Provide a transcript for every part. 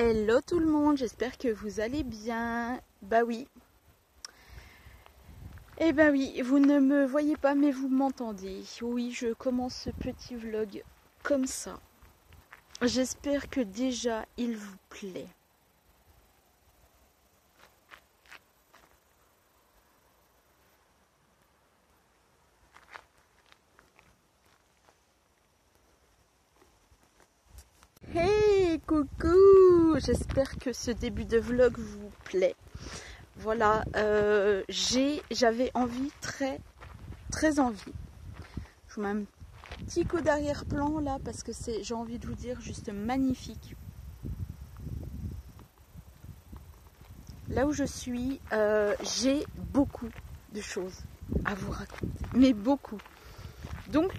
Hello tout le monde, j'espère que vous allez bien. Bah oui. Eh bah oui, vous ne me voyez pas mais vous m'entendez. Oui, je commence ce petit vlog comme ça. J'espère que déjà il vous plaît. Hey, coucou! J'espère que ce début de vlog vous plaît. Voilà, j'avais envie, très envie. Je vous mets un petit coup d'arrière-plan là parce que c'est, j'ai envie de vous dire, juste magnifique. Là où je suis, j'ai beaucoup de choses à vous raconter, mais beaucoup. Donc,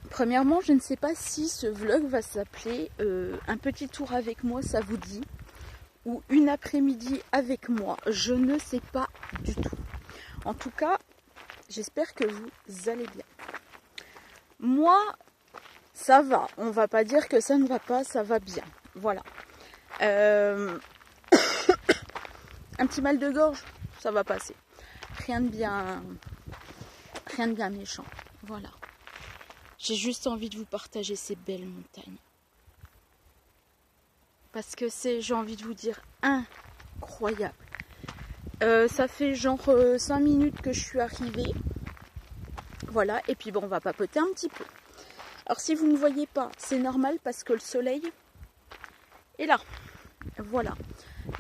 premièrement, je ne sais pas si ce vlog va s'appeler un petit tour avec moi, ça vous dit, ou une après-midi avec moi, je ne sais pas du tout. En tout cas, j'espère que vous allez bien. Moi, ça va, on va pas dire que ça ne va pas, ça va bien, voilà. Un petit mal de gorge, ça va passer. Rien de bien méchant. Voilà. J'ai juste envie de vous partager ces belles montagnes. Parce que c'est, j'ai envie de vous dire, incroyable. Ça fait genre 5 minutes que je suis arrivée. Voilà. Et puis bon, on va papoter un petit peu. Alors si vous ne voyez pas, c'est normal parce que le soleil est là. Voilà.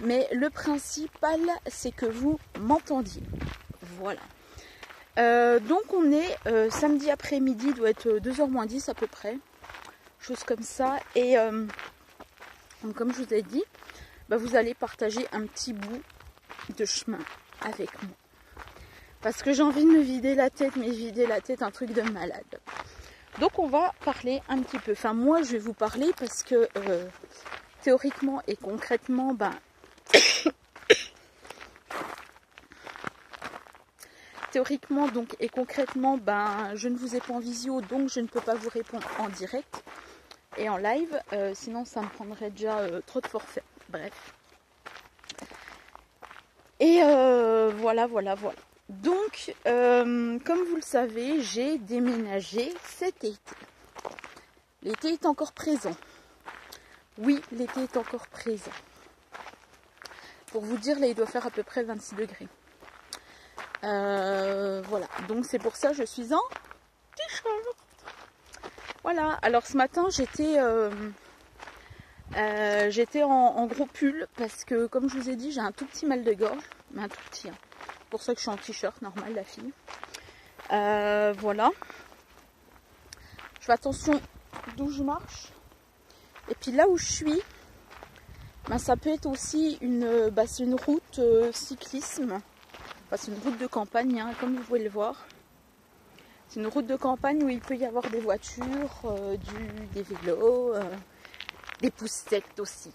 Mais le principal, c'est que vous m'entendiez. Voilà. Donc on est samedi après-midi, doit être 2h moins 10 à peu près. Chose comme ça. Et donc, comme je vous ai dit, bah, vous allez partager un petit bout de chemin avec moi. Parce que j'ai envie de me vider la tête, mais vider la tête, un truc de malade. Donc on va parler un petit peu. Enfin moi je vais vous parler parce que théoriquement et concrètement, ben... Théoriquement donc et concrètement, ben je ne vous ai pas en visio, donc je ne peux pas vous répondre en direct et en live, sinon ça me prendrait déjà trop de forfait. Bref. Et voilà. Donc, comme vous le savez, j'ai déménagé cet été. L'été est encore présent. Oui, l'été est encore présent. Pour vous dire, là, il doit faire à peu près 26 degrés. Voilà, donc c'est pour ça que je suis en t-shirt. Voilà, alors ce matin j'étais en gros pull parce que comme je vous ai dit j'ai un tout petit mal de gorge, mais un tout petit. Hein. C'est pour ça que je suis en t-shirt normal la fille. Voilà. Je fais attention d'où je marche. Et puis là où je suis, ben, ça peut être aussi c'est une route cyclisme. Enfin, c'est une route de campagne, hein, comme vous pouvez le voir. C'est une route de campagne où il peut y avoir des voitures, des vélos, des poussettes aussi.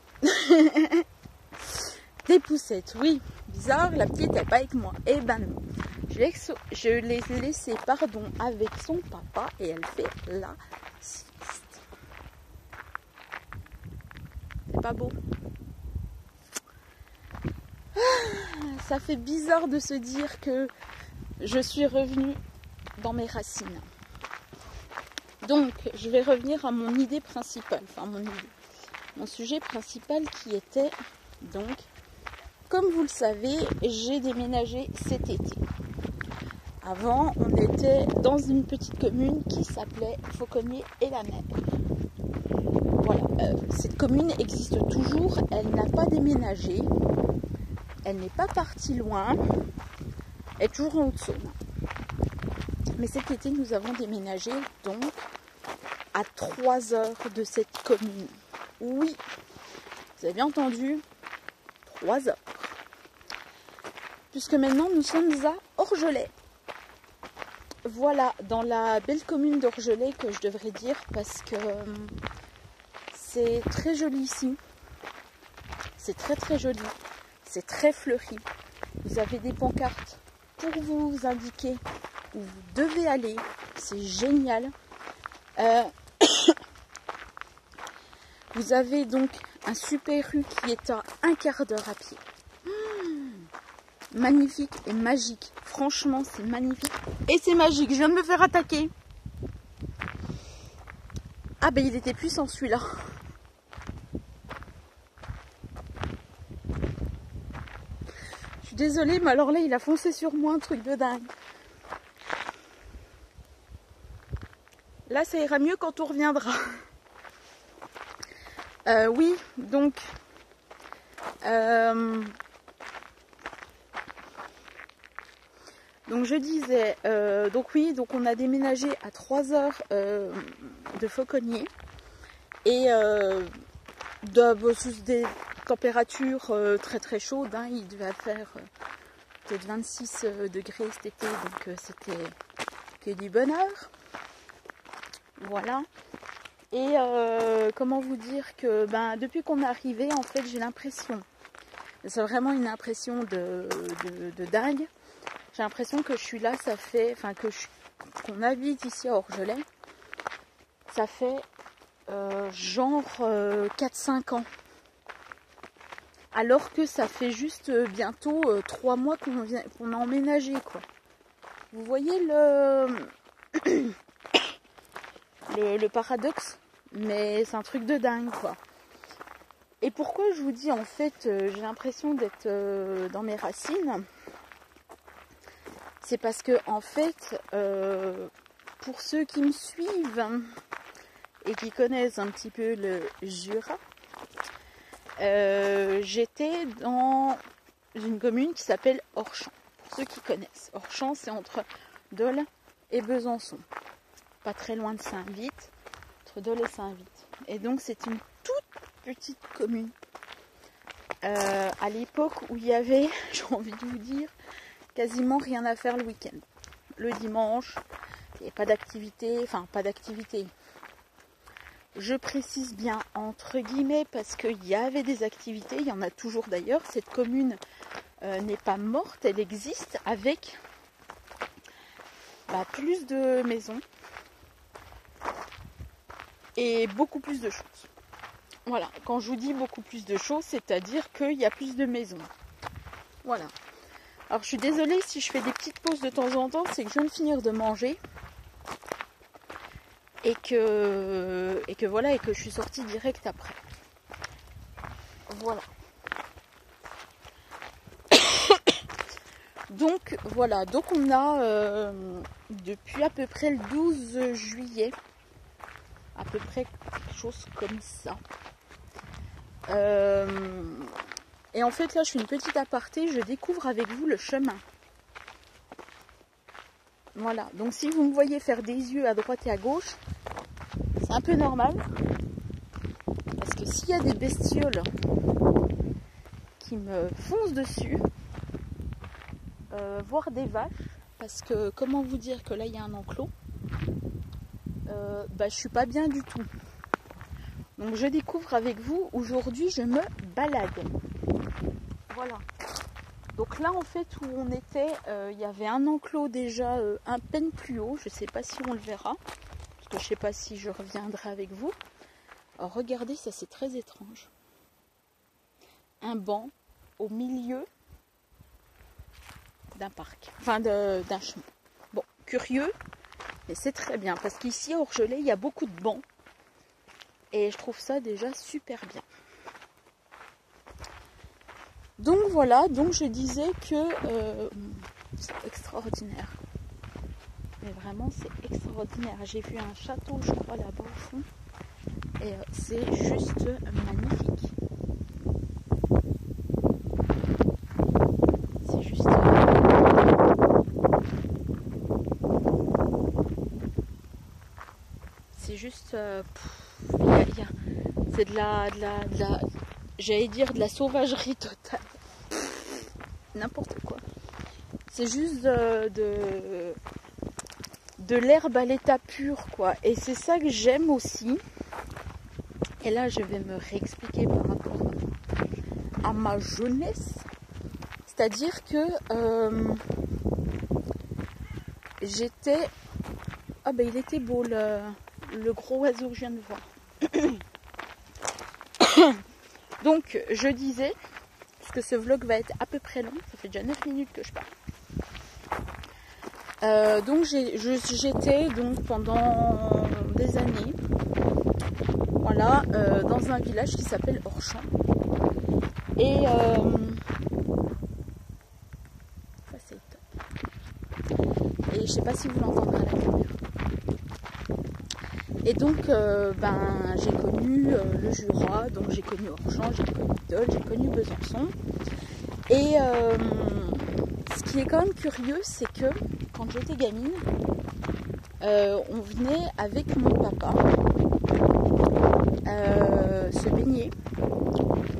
Des poussettes, oui. Bizarre, la petite n'est pas avec moi. Eh ben non. Je l'ai laissée, avec son papa et elle fait la sieste. C'est pas beau? Ça fait bizarre de se dire que je suis revenue dans mes racines. Donc, je vais revenir à mon idée principale, mon sujet principal qui était, donc, comme vous le savez, j'ai déménagé cet été. Avant, on était dans une petite commune qui s'appelait Fauconnier-et-la-Mer. Voilà, cette commune existe toujours, elle n'a pas déménagé. Elle n'est pas partie loin, elle est toujours en Haute-Saône. Mais cet été, nous avons déménagé donc à 3 heures de cette commune. Oui, vous avez bien entendu, 3 heures. Puisque maintenant, nous sommes à Orgelet. Voilà, dans la belle commune d'Orgelet que je devrais dire, parce que c'est très joli ici. C'est très joli. C'est très fleuri. Vous avez des pancartes pour vous indiquer où vous devez aller. C'est génial. Vous avez donc un Super U qui est à 1/4 d'heure à pied. Magnifique et magique. Franchement, c'est magnifique. Et c'est magique. Je viens de me faire attaquer. Ah ben il était puissant celui-là. Je suis désolée, mais alors là, il a foncé sur moi, un truc de dingue. Là, ça ira mieux quand on reviendra. Oui, donc... donc je disais, donc oui, donc on a déménagé à 3 heures de Fauconnier. Et sous des températures très très chaudes, hein, il devait faire peut-être 26 degrés cet été, donc c'était que du bonheur. Voilà. Et comment vous dire que depuis qu'on est arrivé, en fait, j'ai l'impression, c'est vraiment une impression de dingue. J'ai l'impression que je suis là, ça fait, enfin qu'on habite ici à Orgelet, ça fait genre 4-5 ans. Alors que ça fait juste bientôt 3 mois qu'on a emménagé, quoi. Vous voyez le paradoxe? Mais c'est un truc de dingue, quoi. Et pourquoi je vous dis, en fait, j'ai l'impression d'être dans mes racines? C'est parce que, en fait, pour ceux qui me suivent et qui connaissent un petit peu le Jura, j'étais dans une commune qui s'appelle Orchamps. Pour ceux qui connaissent, Orchamps, c'est entre Dole et Besançon, pas très loin de Saint-Vith, entre Dole et Saint-Vith. Et donc c'est une toute petite commune. À l'époque où il y avait, j'ai envie de vous dire, quasiment rien à faire le week-end. Le dimanche, il n'y avait pas d'activité, enfin pas d'activité. Je précise bien entre guillemets parce qu'il y avait des activités, il y en a toujours d'ailleurs. Cette commune n'est pas morte, elle existe avec plus de maisons et beaucoup plus de choses. Voilà, quand je vous dis beaucoup plus de choses, c'est-à-dire qu'il y a plus de maisons. Voilà. Alors je suis désolée si je fais des petites pauses de temps en temps, c'est que je viens de finir de manger. Et que voilà, et que je suis sortie direct après. Voilà. Donc voilà, donc on a depuis à peu près le 12 juillet, à peu près quelque chose comme ça. Et en fait là je fais une petite aparté, je découvre avec vous le chemin. Voilà, donc si vous me voyez faire des yeux à droite et à gauche, c'est un peu normal. Parce que s'il y a des bestioles qui me foncent dessus, voire des vaches, parce que comment vous dire que là il y a un enclos, je suis pas bien du tout. Donc je découvre avec vous, aujourd'hui je me balade. Voilà. Donc là en fait où on était, il y avait un enclos déjà un peine plus haut, je sais pas si on le verra, parce que je sais pas si je reviendrai avec vous. Alors regardez, ça c'est très étrange. Un banc au milieu d'un parc, enfin d'un chemin. Bon, curieux, mais c'est très bien, parce qu'ici à Orgelet, il y a beaucoup de bancs. Et je trouve ça déjà super bien. Donc voilà, donc je disais que c'est extraordinaire. Mais vraiment, c'est extraordinaire. J'ai vu un château, je crois, là-bas au fond. Et c'est juste magnifique. C'est juste... c'est juste... c'est de la... j'allais dire de la sauvagerie totale. N'importe quoi. C'est juste de l'herbe à l'état pur, quoi. Et c'est ça que j'aime aussi. Et là, je vais me réexpliquer par rapport à ma jeunesse. C'est-à-dire que j'étais... Ah ben il était beau le gros oiseau que je viens de voir. Donc je disais, puisque ce vlog va être à peu près long, ça fait déjà 9 minutes que je parle. Donc j'étais donc pendant des années, voilà, dans un village qui s'appelle Orchamps. Et ça c'est top. Et je sais pas si vous l'entendrez à la caméra. Et donc j'ai connu le Jura, donc j'ai connu Orchamps, j'ai connu Dole, j'ai connu Besançon. Et ce qui est quand même curieux, c'est que quand j'étais gamine, on venait avec mon papa se baigner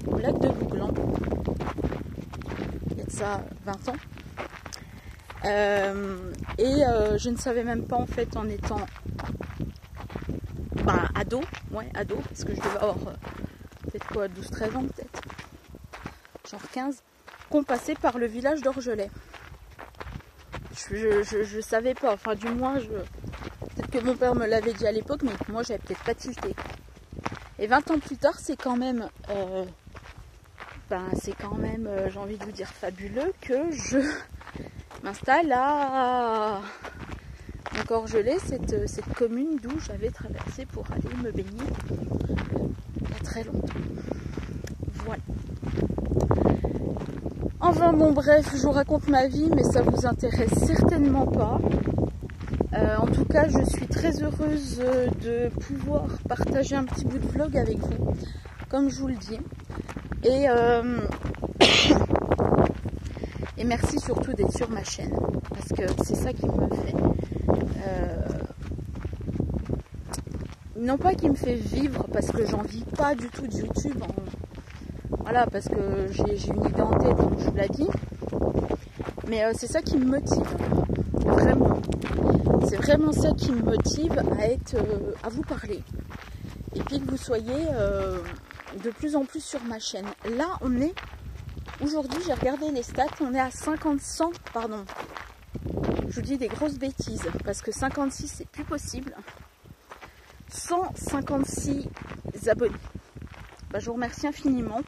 au lac de Louglan. Il y a de ça 20 ans. Je ne savais même pas en fait en étant ado, parce que je devais avoir peut-être quoi, 12-13 ans peut-être, genre 15, qu'on passait par le village d'Orgelais. Je savais pas, enfin du moins, peut-être que mon père me l'avait dit à l'époque, mais moi j'avais peut-être pas tilté. Et 20 ans plus tard, c'est quand même, j'ai envie de vous dire fabuleux, que je m'installe à Orgelais, cette commune d'où j'avais traversé pour aller me baigner il y a très longtemps. Voilà. Enfin bon bref, je vous raconte ma vie, mais ça vous intéresse certainement pas. En tout cas, je suis très heureuse de pouvoir partager un petit bout de vlog avec vous, comme je vous le dis. Et merci surtout d'être sur ma chaîne, parce que c'est ça qui me fait... non pas qui me fait vivre, parce que j'en vis pas du tout de YouTube. Voilà, parce que j'ai une idée en tête, comme je vous l'ai dit. Mais c'est ça qui me motive, vraiment. C'est vraiment ça qui me motive à vous parler. Et puis que vous soyez de plus en plus sur ma chaîne. Là, aujourd'hui, j'ai regardé les stats, on est à 100, pardon. Je vous dis des grosses bêtises, parce que 56, c'est plus possible. 156 abonnés. Je vous remercie infiniment.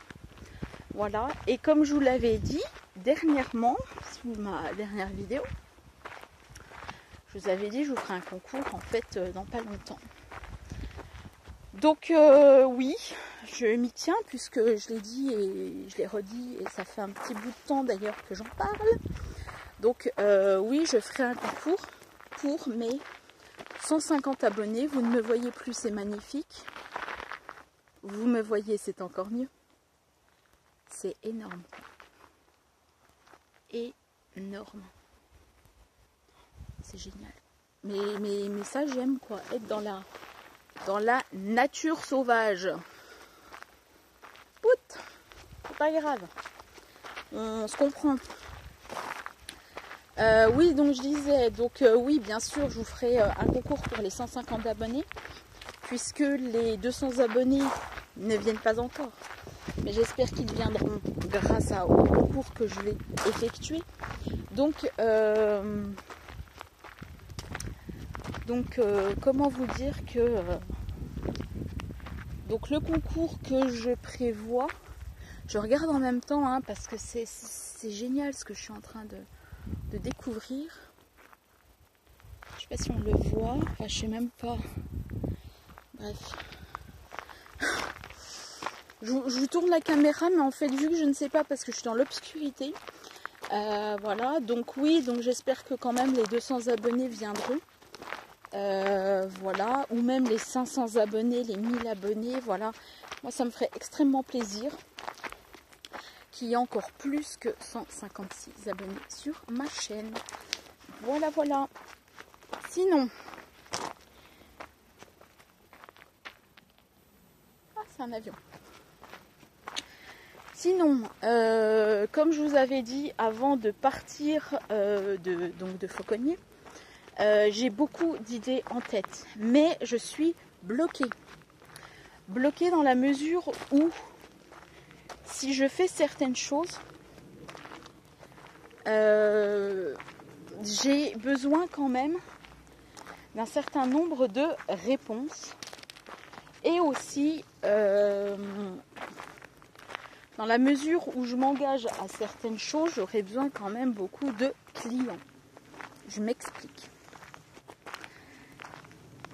Voilà, et comme je vous l'avais dit dernièrement, sous ma dernière vidéo, je vous avais dit je vous ferai un concours en fait dans pas longtemps. Donc oui, je m'y tiens puisque je l'ai dit et je l'ai redit et ça fait un petit bout de temps d'ailleurs que j'en parle. Donc oui, je ferai un concours pour mes 150 abonnés. Vous ne me voyez plus, c'est magnifique. Vous me voyez, c'est encore mieux. C'est énorme. Énorme. C'est génial. Mais ça, j'aime quoi. Être dans la nature sauvage. Pout, c'est pas grave. On se comprend. Oui, donc je disais, oui, bien sûr, je vous ferai un concours pour les 150 abonnés, puisque les 200 abonnés ne viennent pas encore. Mais j'espère qu'ils viendront grâce au concours que je vais effectuer. Donc comment vous dire que... donc le concours que je prévois, je regarde en même temps, hein, parce que c'est génial ce que je suis en train de découvrir. Je sais pas si on le voit, enfin je sais même pas. Bref. Je vous tourne la caméra, mais en fait, vu que je ne sais pas, parce que je suis dans l'obscurité, voilà, donc oui, donc j'espère que quand même les 200 abonnés viendront, voilà, ou même les 500 abonnés, les 1000 abonnés, voilà, moi ça me ferait extrêmement plaisir qu'il y ait encore plus que 156 abonnés sur ma chaîne, voilà, voilà, sinon, c'est un avion. Sinon, comme je vous avais dit avant de partir de Fauconnier, j'ai beaucoup d'idées en tête, mais je suis bloquée. Bloquée dans la mesure où, si je fais certaines choses, j'ai besoin quand même d'un certain nombre de réponses et aussi Dans la mesure où je m'engage à certaines choses, j'aurai besoin quand même beaucoup de clients. Je m'explique.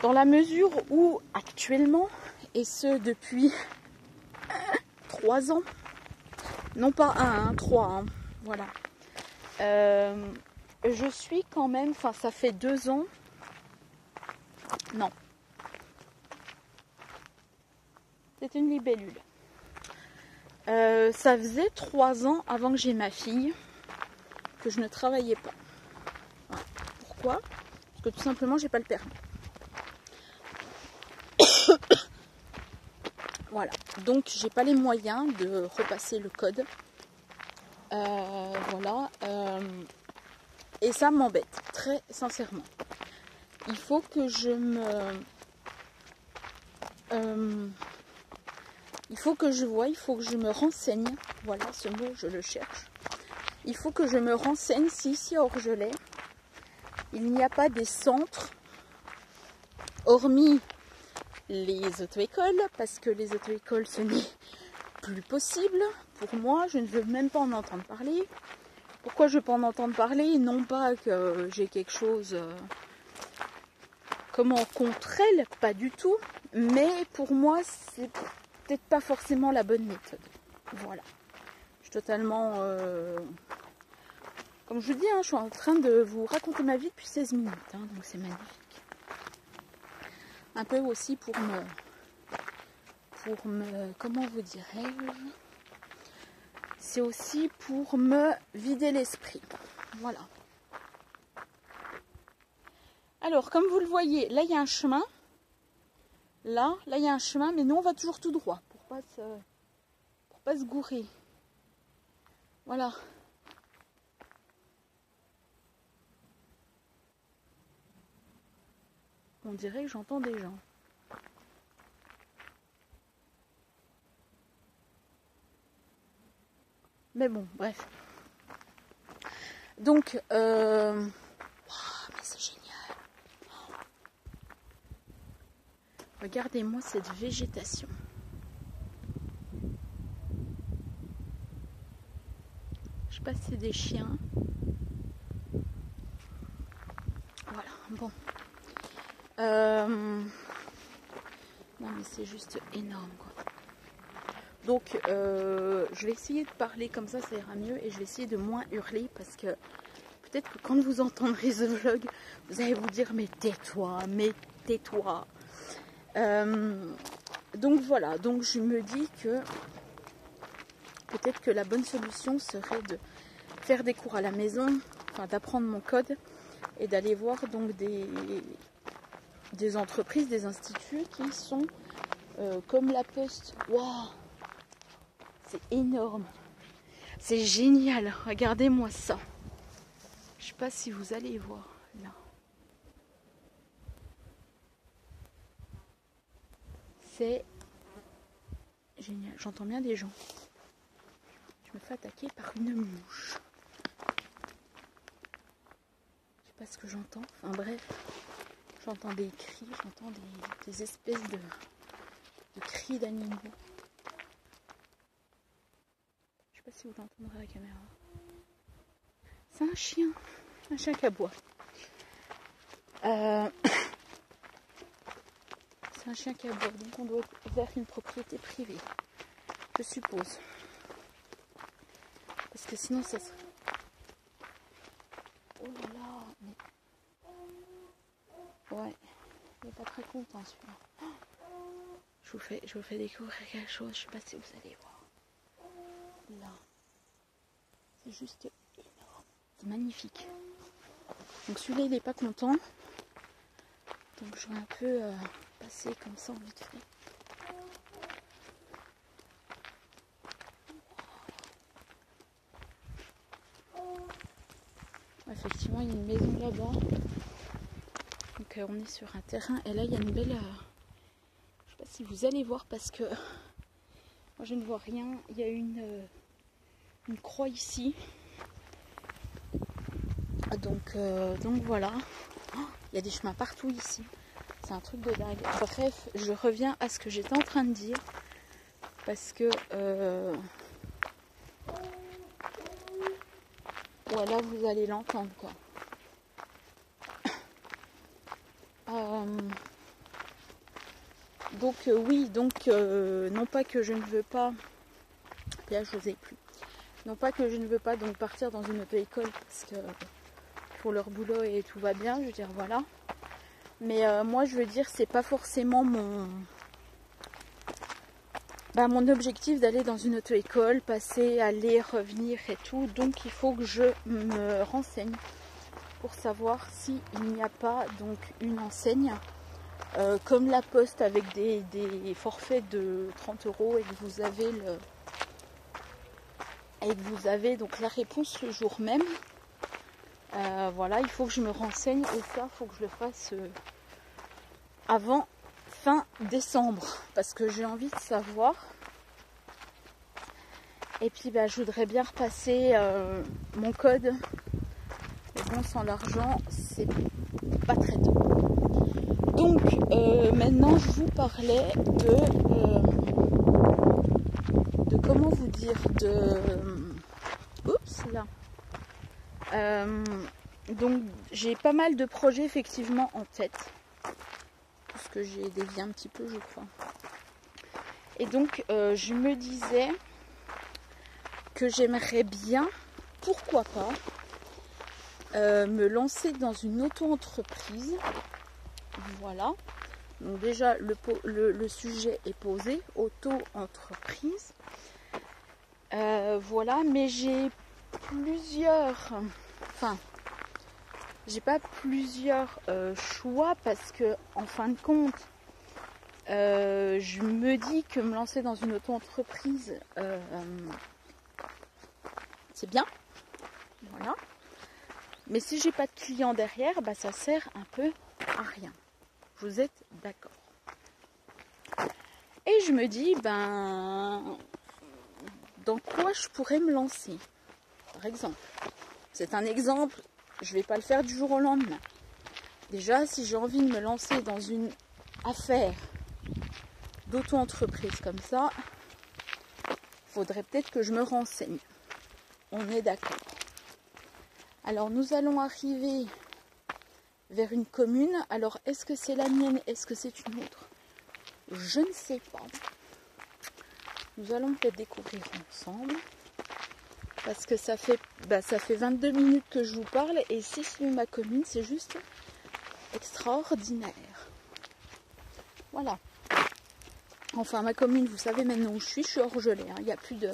Dans la mesure où actuellement, et ce depuis 3 ans, non pas 1, 3, voilà. Je suis quand même, enfin ça fait 2 ans, non. C'est une libellule. Ça faisait 3 ans avant que j'ai ma fille que je ne travaillais pas. Voilà. Pourquoi? Parce que tout simplement j'ai pas le permis. Voilà, donc j'ai pas les moyens de repasser le code. Voilà, et ça m'embête très sincèrement. Il faut que je me, il faut que je vois, il faut que je me renseigne. Voilà, ce mot je le cherche. Il faut que je me renseigne si ici à Orgelet il n'y a pas des centres, hormis les auto-écoles, parce que les auto-écoles ce n'est plus possible. Pour moi, je ne veux même pas en entendre parler. Pourquoi je ne veux pas en entendre parler? Non pas que j'ai quelque chose contre elle, pas du tout. Mais pour moi, c'est peut-être pas forcément la bonne méthode. Voilà. Je suis totalement... Comme je vous dis, je suis en train de vous raconter ma vie depuis 16 minutes. Donc c'est magnifique. Un peu aussi pour me comment vous dirais-je, c'est aussi pour me vider l'esprit. Voilà. Alors, comme vous le voyez, là il y a un chemin. Là il y a un chemin, mais nous on va toujours tout droit pour pas se gourer. Voilà. On dirait que j'entends des gens. Mais bon, bref. Donc, mais c'est génial. Regardez-moi cette végétation. Je sais pas si c'est des chiens. Voilà, bon. Non mais c'est juste énorme quoi. Donc je vais essayer de parler comme ça ira mieux, et je vais essayer de moins hurler, parce que peut-être que quand vous entendrez ce vlog, vous allez vous dire mais tais-toi, mais tais-toi. Donc voilà, donc je me dis que peut-être que la bonne solution serait de faire des cours à la maison, enfin d'apprendre mon code, et d'aller voir donc des entreprises, des instituts qui sont comme la Poste. Waouh, c'est énorme, c'est génial, regardez-moi ça. Je sais pas si vous allez voir là. C'est génial, j'entends bien des gens. Je me fais attaquer par une mouche. Je sais pas ce que j'entends, enfin bref. J'entends des cris, j'entends des espèces de cris d'animaux. Je sais pas si vous l'entendrez à la caméra. C'est un chien qui aboie. C'est un chien qui aboie, donc on doit être vers une propriété privée, je suppose. Parce que sinon ça serait... Oh là là, mais... Ouais, il n'est pas très content celui-là. Je vous fais découvrir quelque chose, je sais pas si vous allez voir. Là. C'est juste énorme. C'est magnifique. Donc celui-là il n'est pas content. Donc je vais un peu passer comme ça en vite fait. Effectivement il y a une maison là-bas. Donc on est sur un terrain, et là il y a une belle... je sais pas si vous allez voir, parce que moi je ne vois rien. Il y a une croix ici. Donc voilà. Oh, il y a des chemins partout ici. C'est un truc de dingue. Bref, je reviens à ce que j'étais en train de dire. Parce que Voilà, vous allez l'entendre quoi. Donc oui, donc non pas que je ne veux pas, là je vous ai plus, non pas que je ne veux pas donc partir dans une auto-école parce que pour leur boulot et tout va bien, je veux dire voilà. Mais moi je veux dire c'est pas forcément mon objectif d'aller dans une auto-école, passer, aller, revenir et tout. Donc il faut que je me renseigne pour savoir s'il n'y a pas donc une enseigne comme la Poste avec des forfaits de 30 € et que vous avez donc la réponse le jour même. Voilà, il faut que je me renseigne et ça, il faut que je le fasse avant fin décembre parce que j'ai envie de savoir. Et puis je voudrais bien repasser mon code. Mais bon, sans l'argent, c'est pas très tôt. Donc maintenant je vous parlais de comment vous dire donc j'ai pas mal de projets effectivement en tête. Parce que j'ai dévié un petit peu je crois. Et donc je me disais que j'aimerais bien, pourquoi pas, me lancer dans une auto-entreprise. Voilà. Donc déjà le sujet est posé, auto-entreprise. Voilà, mais j'ai pas plusieurs choix parce que en fin de compte, je me dis que me lancer dans une auto-entreprise, c'est bien. Voilà. Mais si j'ai pas de clients derrière, ça sert un peu à rien. Vous êtes d'accord? Et je me dis, dans quoi je pourrais me lancer? Par exemple, c'est un exemple, je vais pas le faire du jour au lendemain. Déjà, si j'ai envie de me lancer dans une affaire d'auto-entreprise comme ça, faudrait peut-être que je me renseigne. On est d'accord. Alors, nous allons arriver vers une commune. Alors, est-ce que c'est la mienne? Est-ce que c'est une autre? Je ne sais pas. Nous allons peut-être découvrir ensemble. Parce que ça fait 22 minutes que je vous parle. Et si c'est ma commune, c'est juste extraordinaire. Voilà. Enfin, ma commune, vous savez maintenant où je suis Orgelet. Il n'y a plus de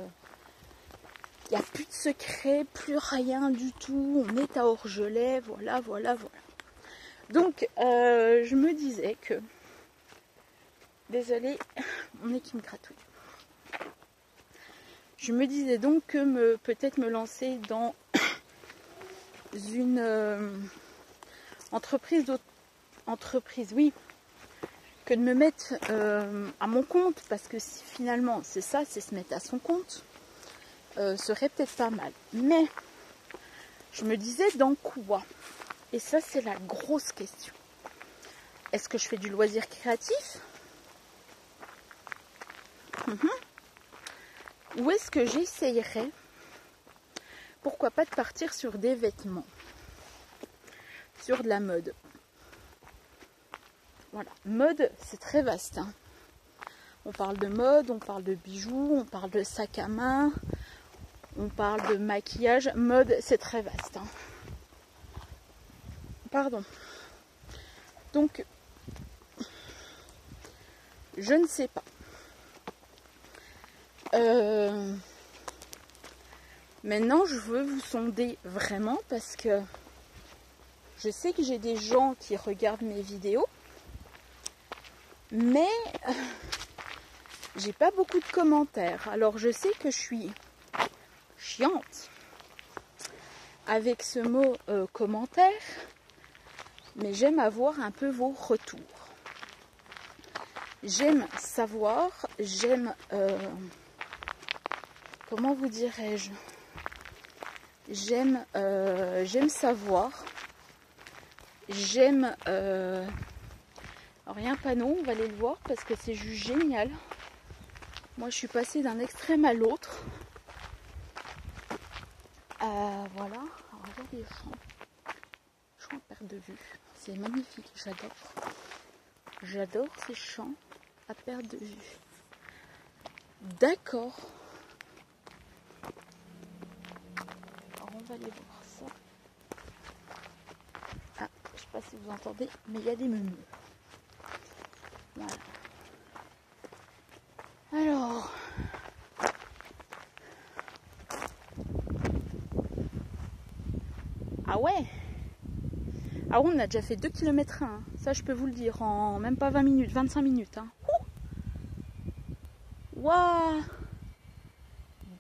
secret, plus rien du tout. On est à Orgelet. Voilà. Donc, je me disais que... Désolée, mon nez qui me gratouille. Je me disais donc que peut-être me lancer dans une entreprise, oui, que de me mettre à mon compte, parce que si finalement c'est ça, c'est se mettre à son compte, serait peut-être pas mal. Mais je me disais dans quoi? Et ça c'est la grosse question. Est-ce que je fais du loisir créatif? Ou est-ce que j'essayerais, pourquoi pas, de partir sur des vêtements, sur de la mode. Voilà, mode c'est très vaste. Hein. On parle de mode, on parle de bijoux, on parle de sac à main, on parle de maquillage. Mode c'est très vaste. Hein. Pardon. Donc, je ne sais pas. Maintenant, je veux vous sonder vraiment parce que je sais que j'ai des gens qui regardent mes vidéos, mais j'ai pas beaucoup de commentaires. Alors, je sais que je suis chiante avec ce mot commentaire, mais j'aime avoir un peu vos retours. J'aime savoir, comment vous dirais-je? J'aime savoir. J'aime... alors, il y a un panneau, on va aller le voir parce que c'est juste génial. Moi, je suis passée d'un extrême à l'autre. Voilà, alors il y a des champs à perte de vue. C'est magnifique, j'adore ces champs à perte de vue. D'accord. Alors on va aller voir ça. Ah, je sais pas si vous entendez, mais il y a des menus. Voilà. Alors, ah ouais. Ah ouais, on a déjà fait 2 km 1, hein. Ça je peux vous le dire, en même pas 20 minutes, 25 minutes. Hein. Waouh.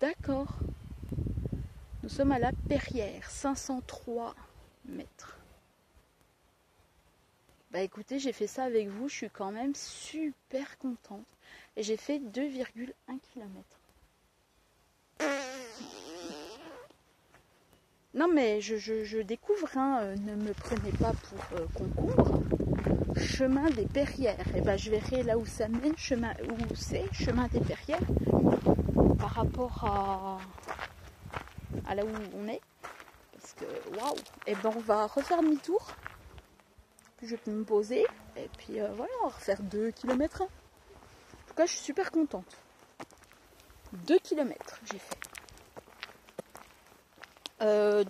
D'accord. Nous sommes à la Perrière, 503 mètres. Bah écoutez, j'ai fait ça avec vous, je suis quand même super contente. Et j'ai fait 2,1 km. Non mais je découvre, hein, ne me prenez pas pour concombre. Chemin des Perrières. Et ben je verrai là où ça mène, chemin des Perrières, par rapport à là où on est. Parce que waouh. Et ben on va refaire demi-tour. Puis je peux me poser. Et puis voilà, on va refaire 2 km. En tout cas, je suis super contente. 2 km j'ai fait.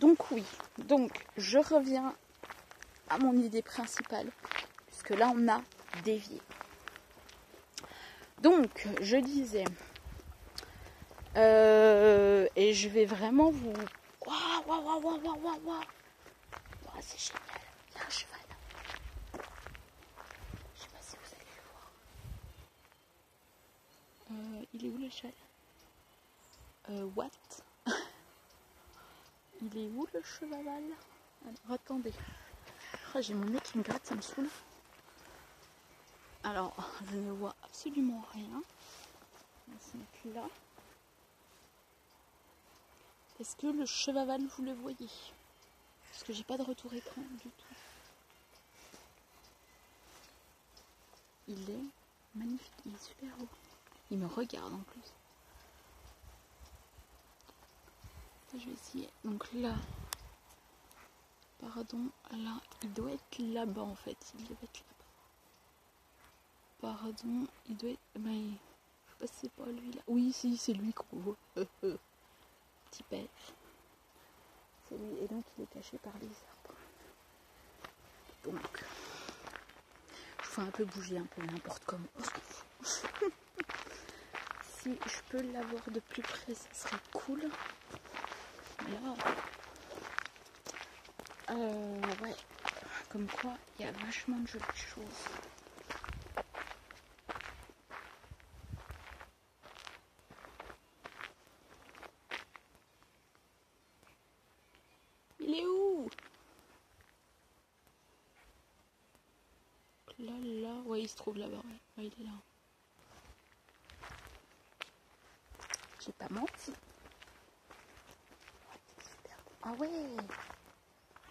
Donc oui, donc je reviens à mon idée principale, puisque là on a dévié. Donc je disais, et je vais vraiment vous... Waouh, c'est génial, il y a un cheval. Je sais pas si vous allez le voir. Il est où le cheval? What? Il est où le cheval? Alors attendez. Oh, j'ai mon nez qui me gratte, ça me saoule. Alors, je ne vois absolument rien. On va se mettre là. Est-ce que le cheval, vous le voyez? Parce que j'ai pas de retour écran du tout. Il est magnifique, il est super beau. Il me regarde en plus. Je vais essayer. Donc là, pardon, là, il doit être là-bas en fait. Il doit être là-bas. Pardon, il doit être... Mais je sais pas si c'est pas lui là. Oui, si, c'est lui qu'on voit. Petit père. C'est lui. Et donc il est caché par les arbres. Donc, je fais un peu bouger un peu n'importe comment. Si je peux l'avoir de plus près, ça serait cool. Là, ouais, comme quoi il y a vachement de jolies choses. Il est où? Là, ouais, il se trouve là-bas. Ouais, il est là. J'ai pas menti. Ah ouais.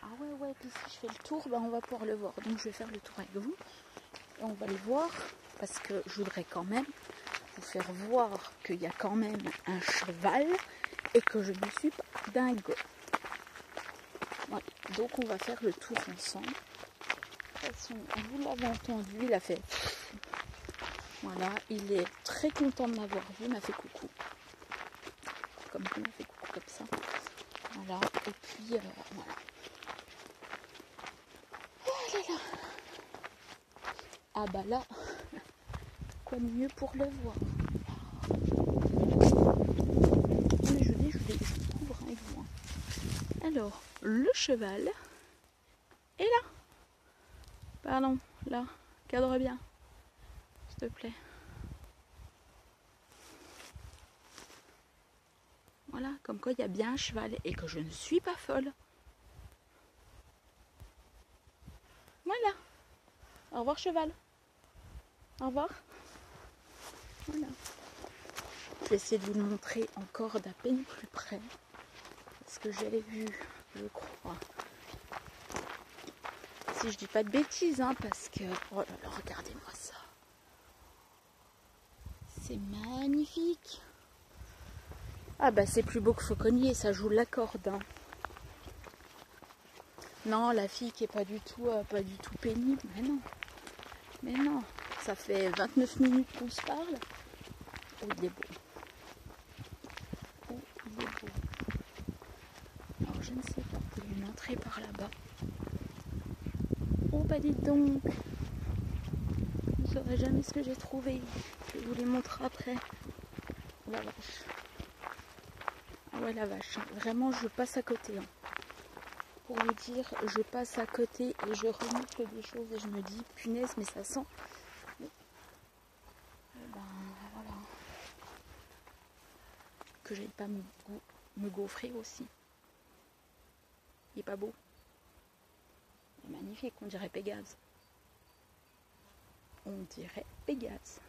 Ah ouais, puis si je fais le tour, ben on va pouvoir le voir. Donc je vais faire le tour avec vous. Et on va le voir. Parce que je voudrais quand même vous faire voir qu'il y a quand même un cheval. Et que je ne suis pas dingue. Voilà. Donc on va faire le tour ensemble. De toute façon, vous l'avez entendu, il a fait... Voilà, il est très content de m'avoir vu, il m'a fait coucou. Comme il m'a fait coucou comme ça. Voilà, et puis voilà. Oh là là. Ah bah là, quoi de mieux pour le voir. Mais je couvre avec vous. Alors, le cheval est là. Pardon, là, cadre bien. S'il te plaît. Voilà, comme quoi il y a bien un cheval et que je ne suis pas folle. Voilà. Au revoir cheval. Au revoir. Voilà. Je vais essayer de vous le montrer encore d'à peine plus près. Parce que j'avais vu, je crois. Si je dis pas de bêtises, hein, parce que... Oh là là, regardez-moi ça. C'est magnifique. Ah bah c'est plus beau que Fauconnier, ça joue la corde. Hein. Non, la fille qui est pas du tout pénible, mais non. Mais non, ça fait 29 minutes qu'on se parle. Oh, il est beau. Oh, il est beau. Alors je ne sais pas, il y a une entrée par là-bas. Oh bah dites donc. Vous ne saurez jamais ce que j'ai trouvé. Je vous les montrer après. Oh la vache. Ah ouais la vache. Vraiment je passe à côté. Hein. Pour vous dire, je passe à côté et je remarque des choses et je me dis punaise mais ça sent. Et ben voilà. Que j'aille pas me gaufrer aussi. Il est pas beau. Il est magnifique, on dirait Pégase. On dirait Pégase.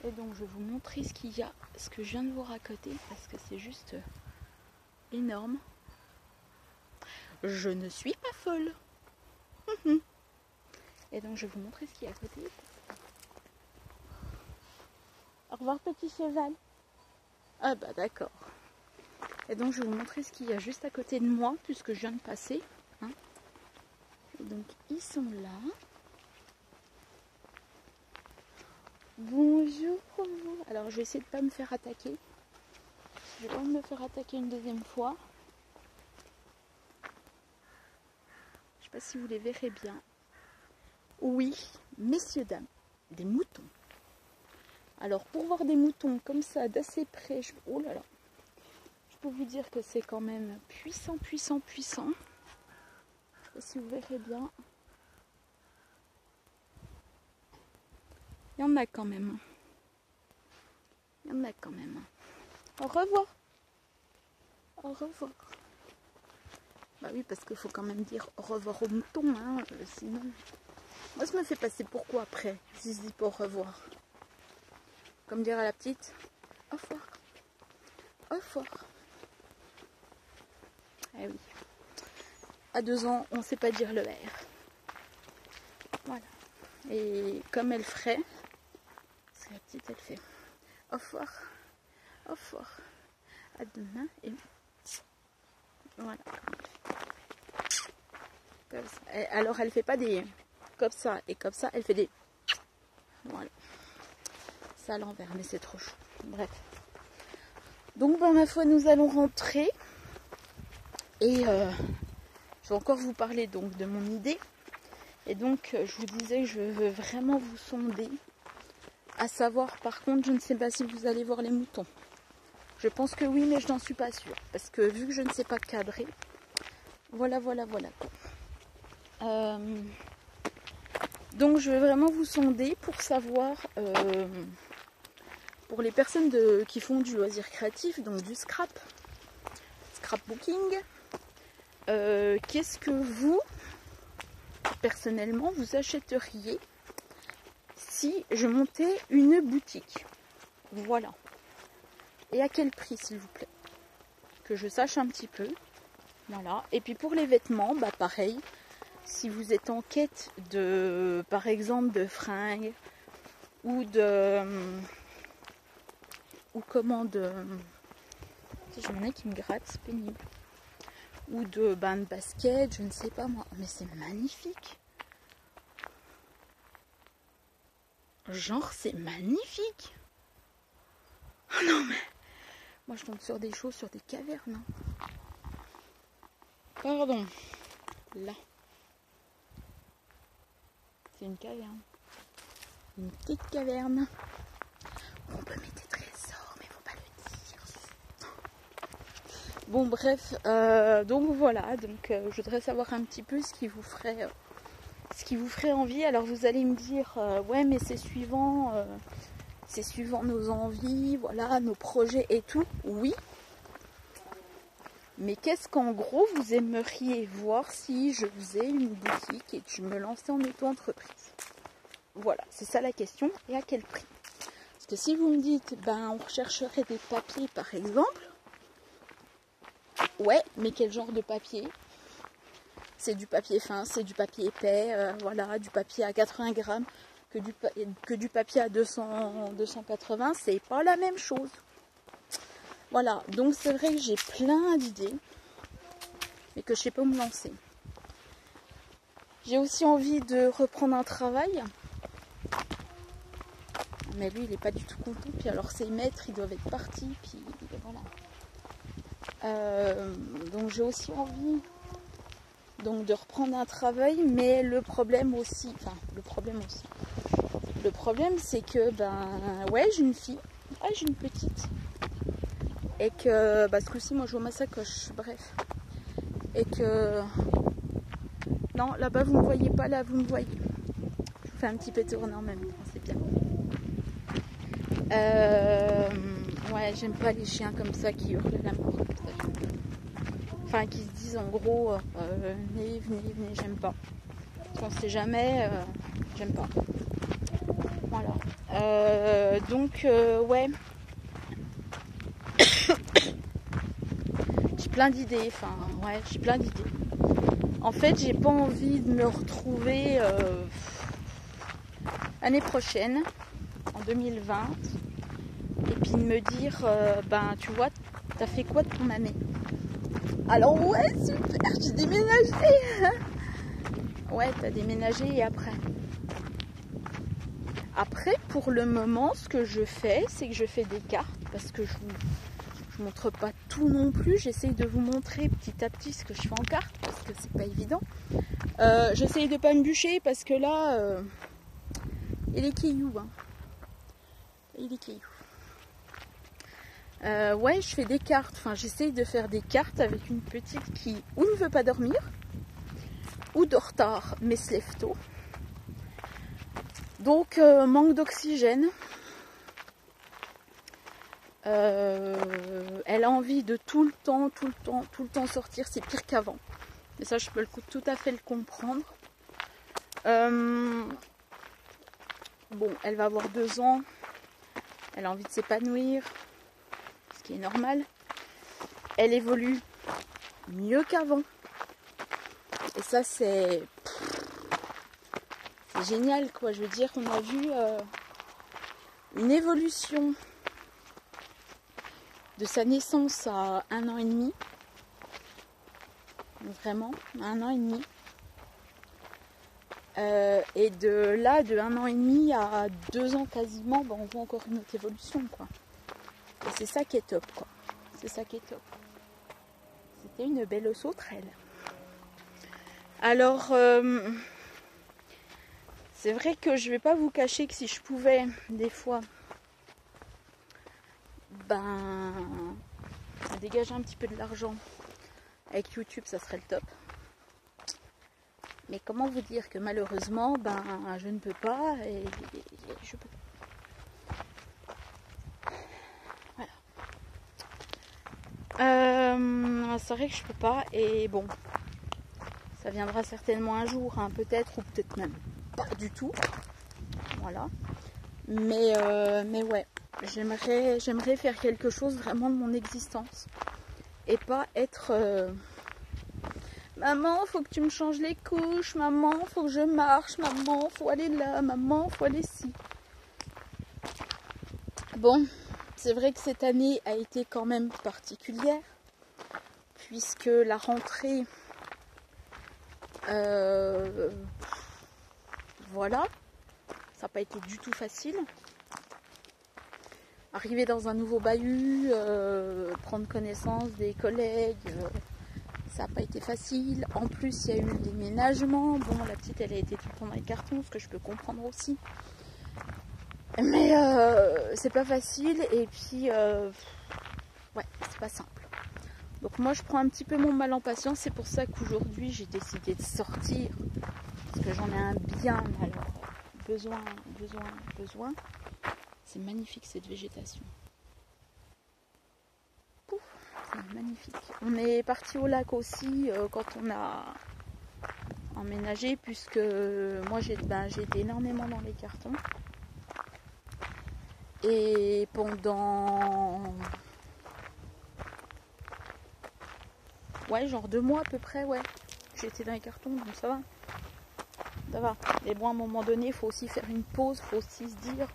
Et donc je vais vous montrer ce qu'il y a, ce que je viens de vous raconter, parce que c'est juste énorme. Je ne suis pas folle. Et donc je vais vous montrer ce qu'il y a à côté. Au revoir petit cheval. Ah bah d'accord. Et donc je vais vous montrer ce qu'il y a juste à côté de moi, puisque je viens de passer. Hein. Et donc ils sont là. Bonjour. Alors je vais essayer de ne pas me faire attaquer. Je vais pas me faire attaquer une deuxième fois. Je ne sais pas si vous les verrez bien. Oui, messieurs, dames, des moutons. Alors pour voir des moutons comme ça d'assez près, oh là là, je peux vous dire que c'est quand même puissant, puissant, puissant. Je ne sais pas si vous verrez bien. Il y en a quand même. Il y en a quand même. Au revoir. Au revoir. Bah oui, parce qu'il faut quand même dire au revoir aux moutons, hein, sinon... Moi, ça me fait passer pour quoi après, si je dis pas au revoir? Comme dirait la petite, au revoir. Au revoir. Eh oui. À 2 ans, on ne sait pas dire le R. Voilà. Et comme elle ferait, parce que la petite, elle fait au revoir. Au revoir. À demain. Et voilà. Comme ça. Et alors, elle fait pas des comme ça et comme ça. Elle fait des voilà. Ça à l'envers, mais c'est trop chaud. Bref. Donc, ben, ma foi, nous allons rentrer. Et je vais encore vous parler donc de mon idée. Et donc, je vous disais que je veux vraiment vous sonder. À savoir, par contre, je ne sais pas si vous allez voir les moutons. Je pense que oui, mais je n'en suis pas sûre. Parce que vu que je ne sais pas cadrer, voilà. Donc, je vais vraiment vous sonder pour savoir, pour les personnes qui font du loisir créatif, donc du scrapbooking, qu'est-ce que vous, personnellement, vous achèteriez si je montais une boutique? Voilà. Et à quel prix, s'il vous plaît? Que je sache un petit peu. Voilà. Et puis pour les vêtements, bah pareil. Si vous êtes en quête de, par exemple, de fringues ou de... ou comment de... J'en ai qui me grattent, c'est pénible. Ou de basket, je ne sais pas moi. Mais c'est magnifique. Genre, c'est magnifique. Oh non mais... Moi je tombe sur des choses, sur des cavernes. Hein. Pardon. Là. C'est une caverne. Une petite caverne. On peut mettre des trésors, mais faut pas le dire. Bon bref, donc voilà. Donc je voudrais savoir un petit peu ce qui vous ferait envie. Alors vous allez me dire, ouais mais c'est suivant nos envies, voilà, nos projets et tout. Oui. Mais qu'est-ce qu'en gros vous aimeriez voir si je faisais une boutique et que je me lançais en auto-entreprise? Voilà, c'est ça la question. Et à quel prix? Parce que si vous me dites, on rechercherait des papiers par exemple. Ouais, mais quel genre de papier? C'est du papier fin, c'est du papier épais, voilà, du papier à 80 grammes, que du papier à 280, c'est pas la même chose. Voilà, donc c'est vrai que j'ai plein d'idées, mais que je sais pas où me lancer. J'ai aussi envie de reprendre un travail. Mais lui, il n'est pas du tout content. Puis alors ses maîtres, ils doivent être partis. Puis voilà. Donc j'ai aussi envie de reprendre un travail, mais le problème c'est que j'ai une fille, j'ai une petite, et que ce coup-ci moi je vois ma sacoche, bref, et que non, là-bas vous me voyez pas, là vous me voyez. Je vous fais un petit peu tourner en même temps, c'est bien. J'aime pas les chiens comme ça qui hurlent la mort. Enfin, qui se disent en gros, venez, j'aime pas. On sait jamais, j'aime pas. Voilà. J'ai plein d'idées, En fait, j'ai pas envie de me retrouver l'année prochaine, en 2020, et puis de me dire, tu vois, t'as fait quoi de ton année? Alors ouais, super, j'ai déménagé. Ouais, t'as déménagé et après? Après, pour le moment, ce que je fais, c'est que je fais des cartes, parce que je montre pas tout non plus. J'essaye de vous montrer petit à petit ce que je fais en carte, parce que c'est pas évident. J'essaye de pas me bûcher, parce que là, il est cailloux. Il est cailloux. Je fais des cartes, j'essaye de faire des cartes avec une petite qui ou ne veut pas dormir, ou dort tard, mais se lève tôt. Donc manque d'oxygène. Elle a envie de tout le temps sortir, c'est pire qu'avant. Et ça, je peux tout à fait le comprendre. Elle va avoir 2 ans, elle a envie de s'épanouir, ce qui est normal. Elle évolue mieux qu'avant. Et ça, c'est génial, quoi. Je veux dire, on a vu une évolution de sa naissance à 1 an et demi. Vraiment, 1 an et demi. Et de 1 an et demi à 2 ans quasiment, on voit encore une autre évolution, quoi. Et c'est ça qui est top, quoi. C'est ça qui est top. C'était une belle sauterelle. Alors, c'est vrai que je vais pas vous cacher que si je pouvais, des fois, dégager un petit peu de l'argent avec YouTube, ça serait le top. Mais comment vous dire que malheureusement, je ne peux pas et je peux pas. Voilà. C'est vrai que je peux pas et bon, ça viendra certainement un jour, peut-être ou peut-être même pas du tout. Voilà. Mais ouais, j'aimerais faire quelque chose vraiment de mon existence et pas être maman, faut que tu me changes les couches, maman, faut que je marche, maman, faut aller là, maman, faut aller ici. Bon, c'est vrai que cette année a été quand même particulière, puisque la rentrée, voilà, ça n'a pas été du tout facile. Arriver dans un nouveau bahut, prendre connaissance des collègues, ça n'a pas été facile. En plus, il y a eu le déménagement. Bon, la petite, elle a été tout le temps dans les cartons, ce que je peux comprendre aussi. Mais c'est pas facile. Et puis, c'est pas simple. Donc moi, je prends un petit peu mon mal en patience. C'est pour ça qu'aujourd'hui, j'ai décidé de sortir. Parce que j'en ai un bien, alors besoin. C'est magnifique, cette végétation. C'est magnifique. On est parti au lac aussi quand on a emménagé, puisque moi j'ai été énormément dans les cartons. Et pendant genre 2 mois à peu près, j'ai été dans les cartons, donc ça va. Ça va. Et bon, à un moment donné, il faut aussi faire une pause, il faut aussi se dire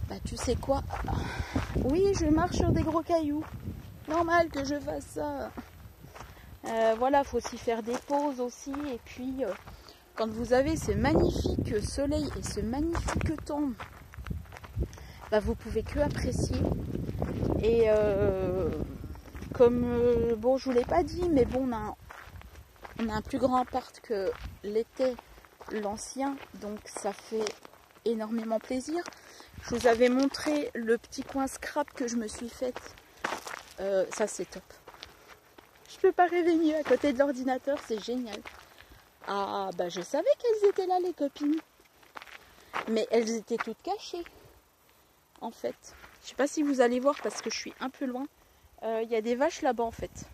Bah tu sais quoi? Oui, je marche sur des gros cailloux. Normal que je fasse ça. Voilà, faut aussi faire des pauses aussi. Et puis, quand vous avez ce magnifique soleil et ce magnifique temps, bah, vous pouvez que apprécier. Et comme, bon, je vous l'ai pas dit, mais bon, on a un plus grand appart que l'était l'ancien. Donc, ça fait énormément plaisir. Je vous avais montré le petit coin scrap que je me suis faite. Ça, c'est top. Je peux pas rêver mieux à côté de l'ordinateur, c'est génial. Ah, bah je savais qu'elles étaient là, les copines. Mais elles étaient toutes cachées, en fait. Je sais pas si vous allez voir parce que je suis un peu loin. Il y a des vaches là-bas, en fait.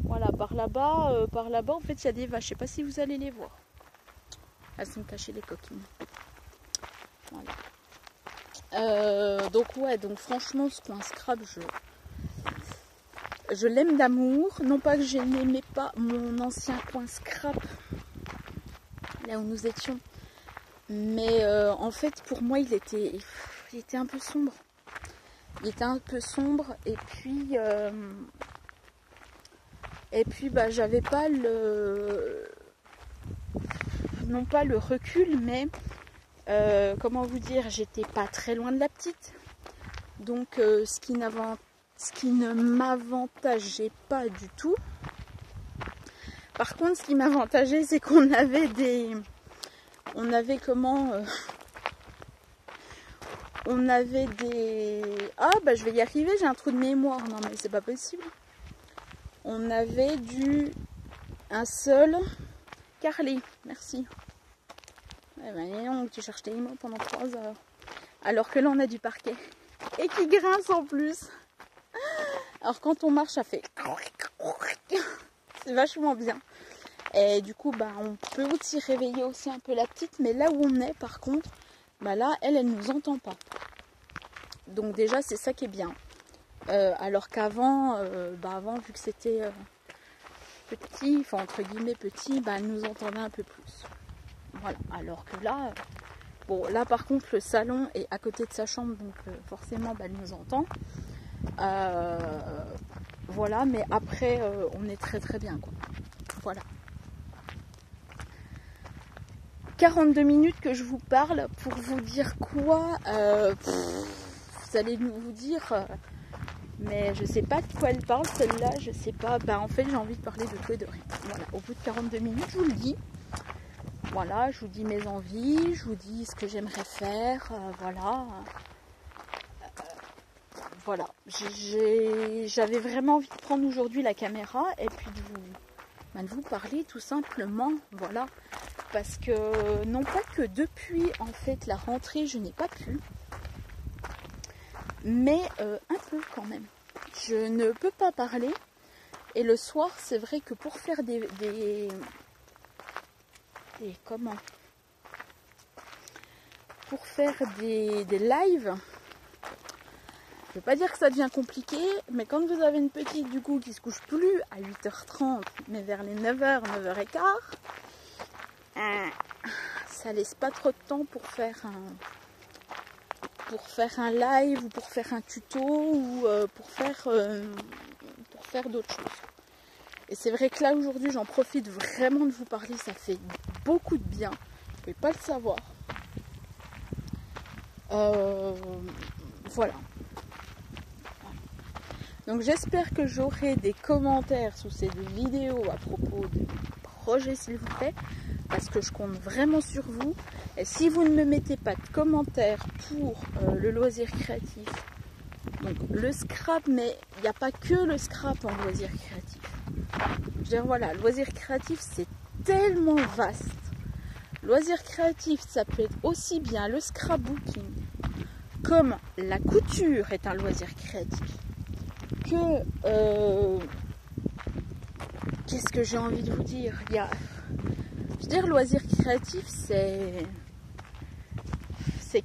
Voilà, par là-bas, en fait, il y a des vaches. Je sais pas si vous allez les voir. Elles sont cachées, les coquines. Voilà. Donc ouais, donc franchement, ce coin scrap, je l'aime d'amour. Non pas que je n'aimais pas mon ancien coin scrap, là où nous étions. Mais en fait, pour moi, il était un peu sombre. Il était un peu sombre. Et puis bah, j'avais pas non pas le recul, mais comment vous dire, j'étais pas très loin de la petite. Donc ce qui ne m'avantageait pas du tout. Par contre, ce qui m'avantageait, c'est qu'on avait ah bah je vais y arriver, j'ai un trou de mémoire. Non mais c'est pas possible. On avait un seul carrelé. Merci. Eh ben non, tu cherches tes mots pendant 3 heures. Alors que là on a du parquet. Et qui grince en plus. Alors quand on marche, ça fait... C'est vachement bien. Et du coup, bah, on peut aussi réveiller aussi un peu la petite. Mais là où on est, par contre, bah là, elle nous entend pas. Donc déjà, c'est ça qui est bien. Alors qu'avant, avant, vu que c'était petit, enfin entre guillemets petit, bah, elle nous entendait un peu plus. Voilà. Alors que là... Bon, là par contre, le salon est à côté de sa chambre, donc forcément, bah, elle nous entend. Voilà, mais après, on est très très bien, quoi. Voilà. 42 minutes que je vous parle pour vous dire quoi. Vous allez vous dire, mais je sais pas de quoi elle parle celle-là, je sais pas. Bah, en fait, j'ai envie de parler de tout et de rien. Voilà, au bout de 42 minutes, je vous le dis. Voilà, je vous dis mes envies, je vous dis ce que j'aimerais faire, voilà. Voilà, j'avais vraiment envie de prendre aujourd'hui la caméra et puis de vous parler tout simplement, voilà. Parce que, non pas que depuis en fait la rentrée, je n'ai pas pu, mais un peu quand même. Je ne peux pas parler et le soir, c'est vrai que pour faire pour faire des lives, je ne veux pas dire que ça devient compliqué, mais quand vous avez une petite du coup qui se couche plus à 8h30, mais vers les 9h, 9h15, ça laisse pas trop de temps pour faire un live ou pour faire un tuto ou pour faire d'autres choses. Et c'est vrai que là aujourd'hui j'en profite vraiment de vous parler, ça fait beaucoup de bien, vous ne pouvez pas le savoir. Voilà. Donc j'espère que j'aurai des commentaires sous cette vidéo à propos du projet, s'il vous plaît, parce que je compte vraiment sur vous. Et si vous ne me mettez pas de commentaires pour le loisir créatif, donc le scrap, mais il n'y a pas que le scrap en loisir créatif. Je veux dire, voilà, loisir créatif, c'est tellement vaste. Loisir créatif, ça peut être aussi bien le scrapbooking, comme la couture est un loisir créatif, que qu'est-ce que j'ai envie de vous dire, je veux dire, loisir créatif, c'est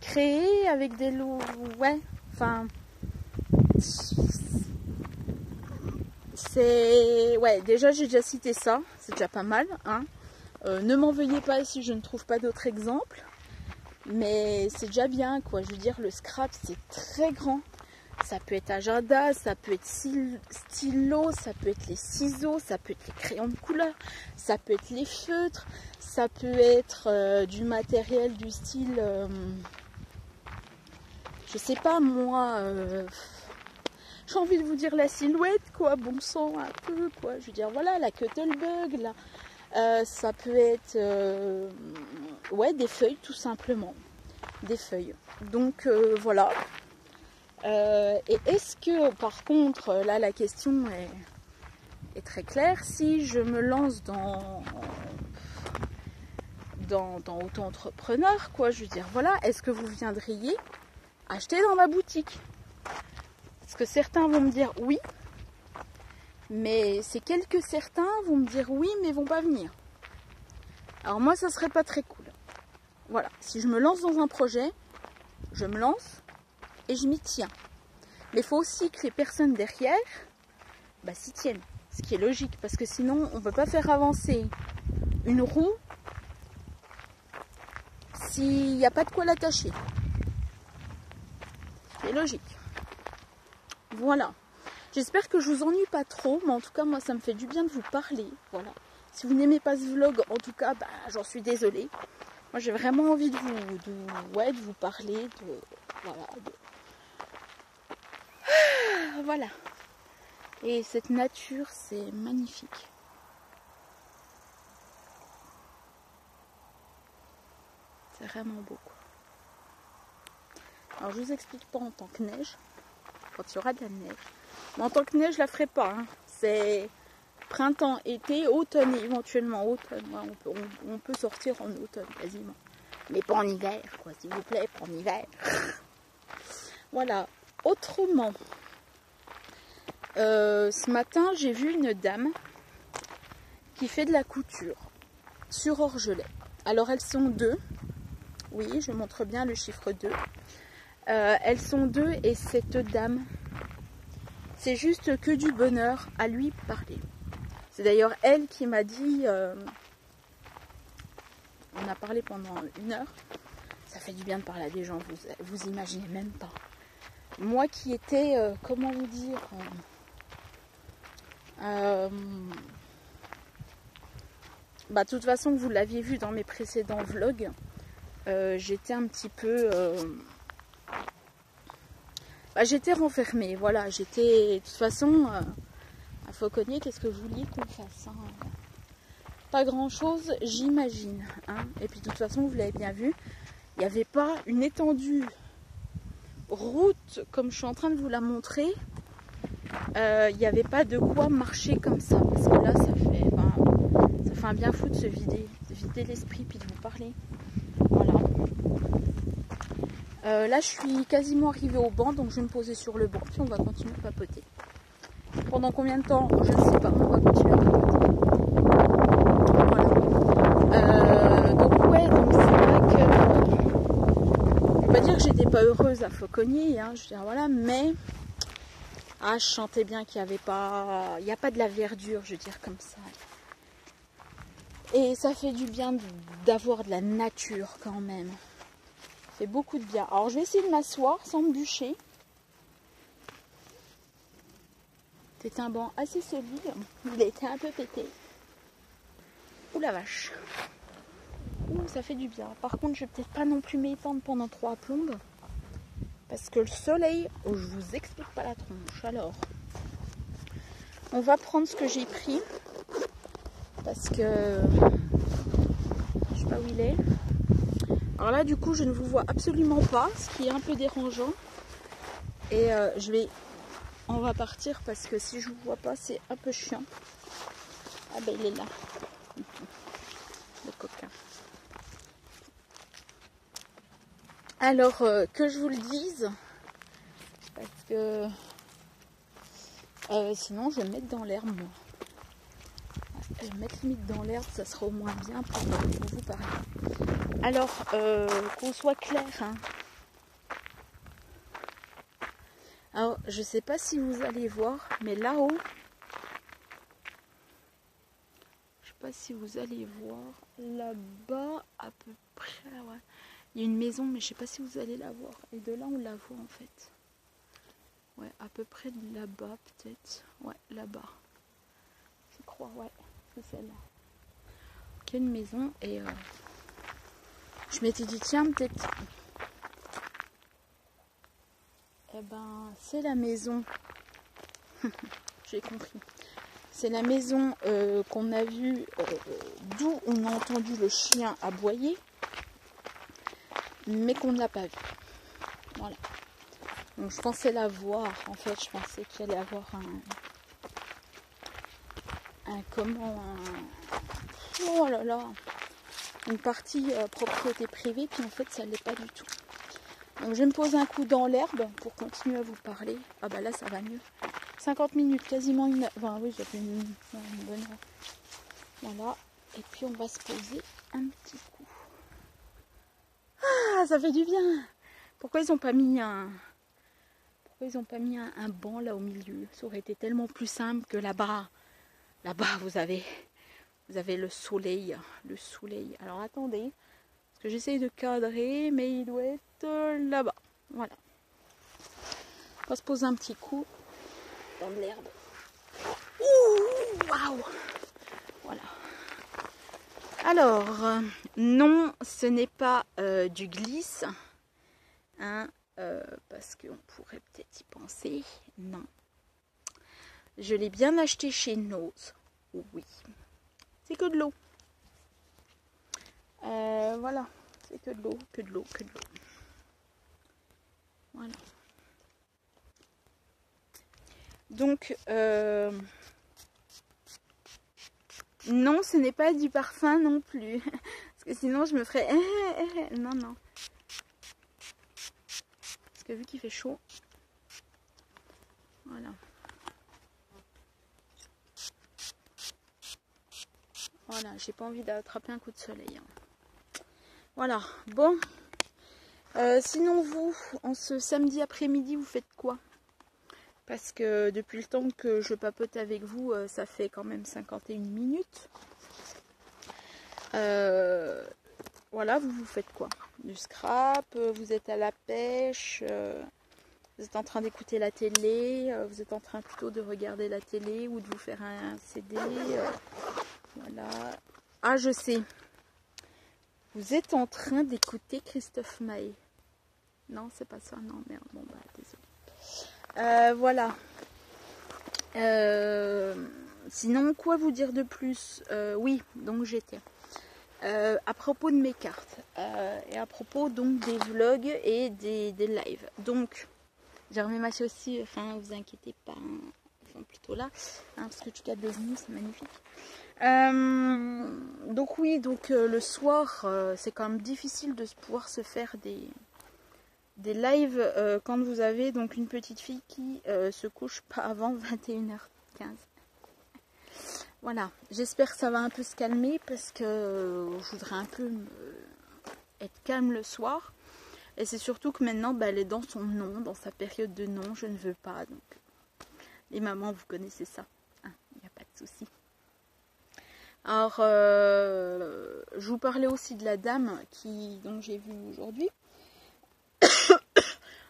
créer avec des lots, ouais, enfin c'est, ouais, déjà j'ai déjà cité ça, c'est déjà pas mal, hein. Ne m'en veuillez pas si je ne trouve pas d'autres exemples. Mais c'est déjà bien, quoi. Je veux dire, le scrap, c'est très grand. Ça peut être agenda, ça peut être stylo, ça peut être les ciseaux, ça peut être les crayons de couleur, ça peut être les feutres, ça peut être du matériel du style, je sais pas moi, j'ai envie de vous dire la silhouette, quoi, bon sang, un peu, quoi. Je veux dire, voilà, la Cuttlebug, là. Ça peut être, ouais, des feuilles, tout simplement. Des feuilles. Donc, voilà. Et est-ce que, par contre, là, la question est très claire, si je me lance dans auto-entrepreneur, quoi, je veux dire, voilà, est-ce que vous viendriez acheter dans ma boutique? Parce que certains vont me dire oui, mais c'est quelques certains vont me dire oui, mais vont pas venir. Alors moi, ça serait pas très cool. Voilà, si je me lance dans un projet, je me lance et je m'y tiens. Mais il faut aussi que les personnes derrière s'y tiennent, ce qui est logique, parce que sinon on ne peut pas faire avancer une roue s'il n'y a pas de quoi l'attacher. C'est logique. Voilà. J'espère que je vous ennuie pas trop, mais en tout cas moi ça me fait du bien de vous parler. Voilà. Si vous n'aimez pas ce vlog, en tout cas, j'en suis désolée. Moi j'ai vraiment envie de vous parler, voilà. Et cette nature, c'est magnifique. C'est vraiment beau, quoi. Alors je vous explique pas en tant que neige, quand il y aura de la neige. Mais en tant que neige, je la ferai pas. Hein. C'est printemps, été, automne et éventuellement automne. Ouais, on peut sortir en automne quasiment. Mais pas en hiver, quoi, s'il vous plaît, pas en hiver. Voilà. Autrement, ce matin, j'ai vu une dame qui fait de la couture sur Orgelet. Alors elles sont deux. Oui, je montre bien le chiffre 2. Elles sont deux et cette dame, c'est juste que du bonheur à lui parler. C'est d'ailleurs elle qui m'a dit, on a parlé pendant 1 heure, ça fait du bien de parler à des gens, vous imaginez même pas. Moi qui étais, comment vous dire, de toute façon vous l'aviez vu dans mes précédents vlogs, j'étais un petit peu... j'étais renfermée, voilà, j'étais... De toute façon, à Fauconnier, qu'est-ce que vous vouliez qu'on fasse, hein? Pas grand-chose, j'imagine. Hein. Et puis de toute façon, vous l'avez bien vu, il n'y avait pas une étendue route comme je suis en train de vous la montrer. Il n'y avait pas de quoi marcher comme ça. Parce que là, ça fait un bien fou de se vider l'esprit puis de vous parler. Voilà. Là, je suis quasiment arrivée au banc, donc je vais me poser sur le banc, puis on va continuer à papoter. Pendant combien de temps, je ne sais pas, on va continuer à papoter. Voilà. Donc ouais, donc c'est vrai que je vais pas dire que j'étais pas heureuse à Fauconnier, hein, je veux dire voilà, mais je sentais bien qu'il n'y avait pas, il n'y a pas de la verdure, je veux dire comme ça. Et ça fait du bien d'avoir de la nature quand même. Ça fait beaucoup de bien. Alors je vais essayer de m'asseoir sans me bûcher. C'est un banc assez solide. Il a été un peu pété. Ouh la vache. Ouh, ça fait du bien. Par contre, je vais peut-être pas non plus m'étendre pendant 3 plombes. Parce que le soleil, je vous explique pas la tronche. Alors, on va prendre ce que j'ai pris. Parce que je sais pas où il est. Alors là, du coup, je ne vous vois absolument pas. Ce qui est un peu dérangeant. Et on va partir parce que si je vous vois pas, c'est un peu chiant. Ah ben, il est là. Le coquin. Alors, que je vous le dise, parce que sinon je vais me mettre dans l'herbe, moi. Je vais me mettre limite dans l'herbe, ça sera au moins bien pour vous parler. Alors, qu'on soit clair, hein. Alors, je sais pas si vous allez voir, mais là-haut, je sais pas si vous allez voir, là-bas à peu près, ouais. Il y a une maison, mais je sais pas si vous allez la voir. Et de là, on la voit en fait. Ouais, à peu près de là-bas peut-être. Ouais, là-bas. Je crois, ouais, c'est celle-là. Il y a une maison et je m'étais dit, tiens, peut-être... Eh ben, c'est la maison. J'ai compris. C'est la maison qu'on a vue, d'où on a entendu le chien aboyer, mais qu'on ne l'a pas vue. Voilà. Donc je pensais la voir, en fait, je pensais qu'il allait avoir oh là là, une partie propriété privée, puis en fait ça ne l'est pas du tout. Donc je vais me poser un coup dans l'herbe pour continuer à vous parler. Ah bah là ça va mieux. 50 minutes, quasiment une heure. Enfin oui, j'ai fait une bonne heure. Voilà. Et puis on va se poser un petit coup. Ah, ça fait du bien. Pourquoi ils n'ont pas mis un banc là au milieu? Ça aurait été tellement plus simple que là-bas. Là-bas, vous avez le soleil. Le soleil. Alors attendez. Parce que j'essaye de cadrer, mais il doit être là-bas. Voilà. On va se poser un petit coup dans de l'herbe. Ouh, waouh! Voilà. Alors, non, ce n'est pas du glisse. Hein, parce qu'on pourrait peut-être y penser. Non. Je l'ai bien acheté chez Nose. Oui. C'est que de l'eau. Voilà. C'est que de l'eau, que de l'eau, que de l'eau. Voilà. Donc, non, ce n'est pas du parfum non plus. Parce que sinon, je me ferais... Non, non. Parce que vu qu'il fait chaud... Voilà. Voilà, j'ai pas envie d'attraper un coup de soleil. Hein. Voilà, bon. Sinon, vous, en ce samedi après-midi, vous faites quoi? Parce que depuis le temps que je papote avec vous, ça fait quand même 51 minutes. Voilà, vous faites quoi? Du scrap, vous êtes à la pêche, vous êtes en train d'écouter la télé, vous êtes en train plutôt de regarder la télé ou de vous faire un CD. Voilà. Ah, je sais. Vous êtes en train d'écouter Christophe Maé. Non, c'est pas ça. Non, merde. Bon, bah, désolé. Voilà. Sinon, quoi vous dire de plus? Oui, donc j'étais. À propos de mes cartes. Et à propos donc des vlogs et des lives. Donc, j'ai remis ma aussi. Enfin, vous inquiétez pas. Hein, enfin, plutôt là. Hein, parce que tu as devenu, c'est magnifique. Donc oui, donc le soir, c'est quand même difficile de pouvoir se faire des lives quand vous avez donc une petite fille qui se couche pas avant 21h15. Voilà, j'espère que ça va un peu se calmer parce que je voudrais un peu être calme le soir. Et c'est surtout que maintenant, bah, elle est dans son non, dans sa période de non, je ne veux pas. Donc, les mamans, vous connaissez ça, il n'y a pas de souci. Alors, je vous parlais aussi de la dame dont j'ai vu aujourd'hui.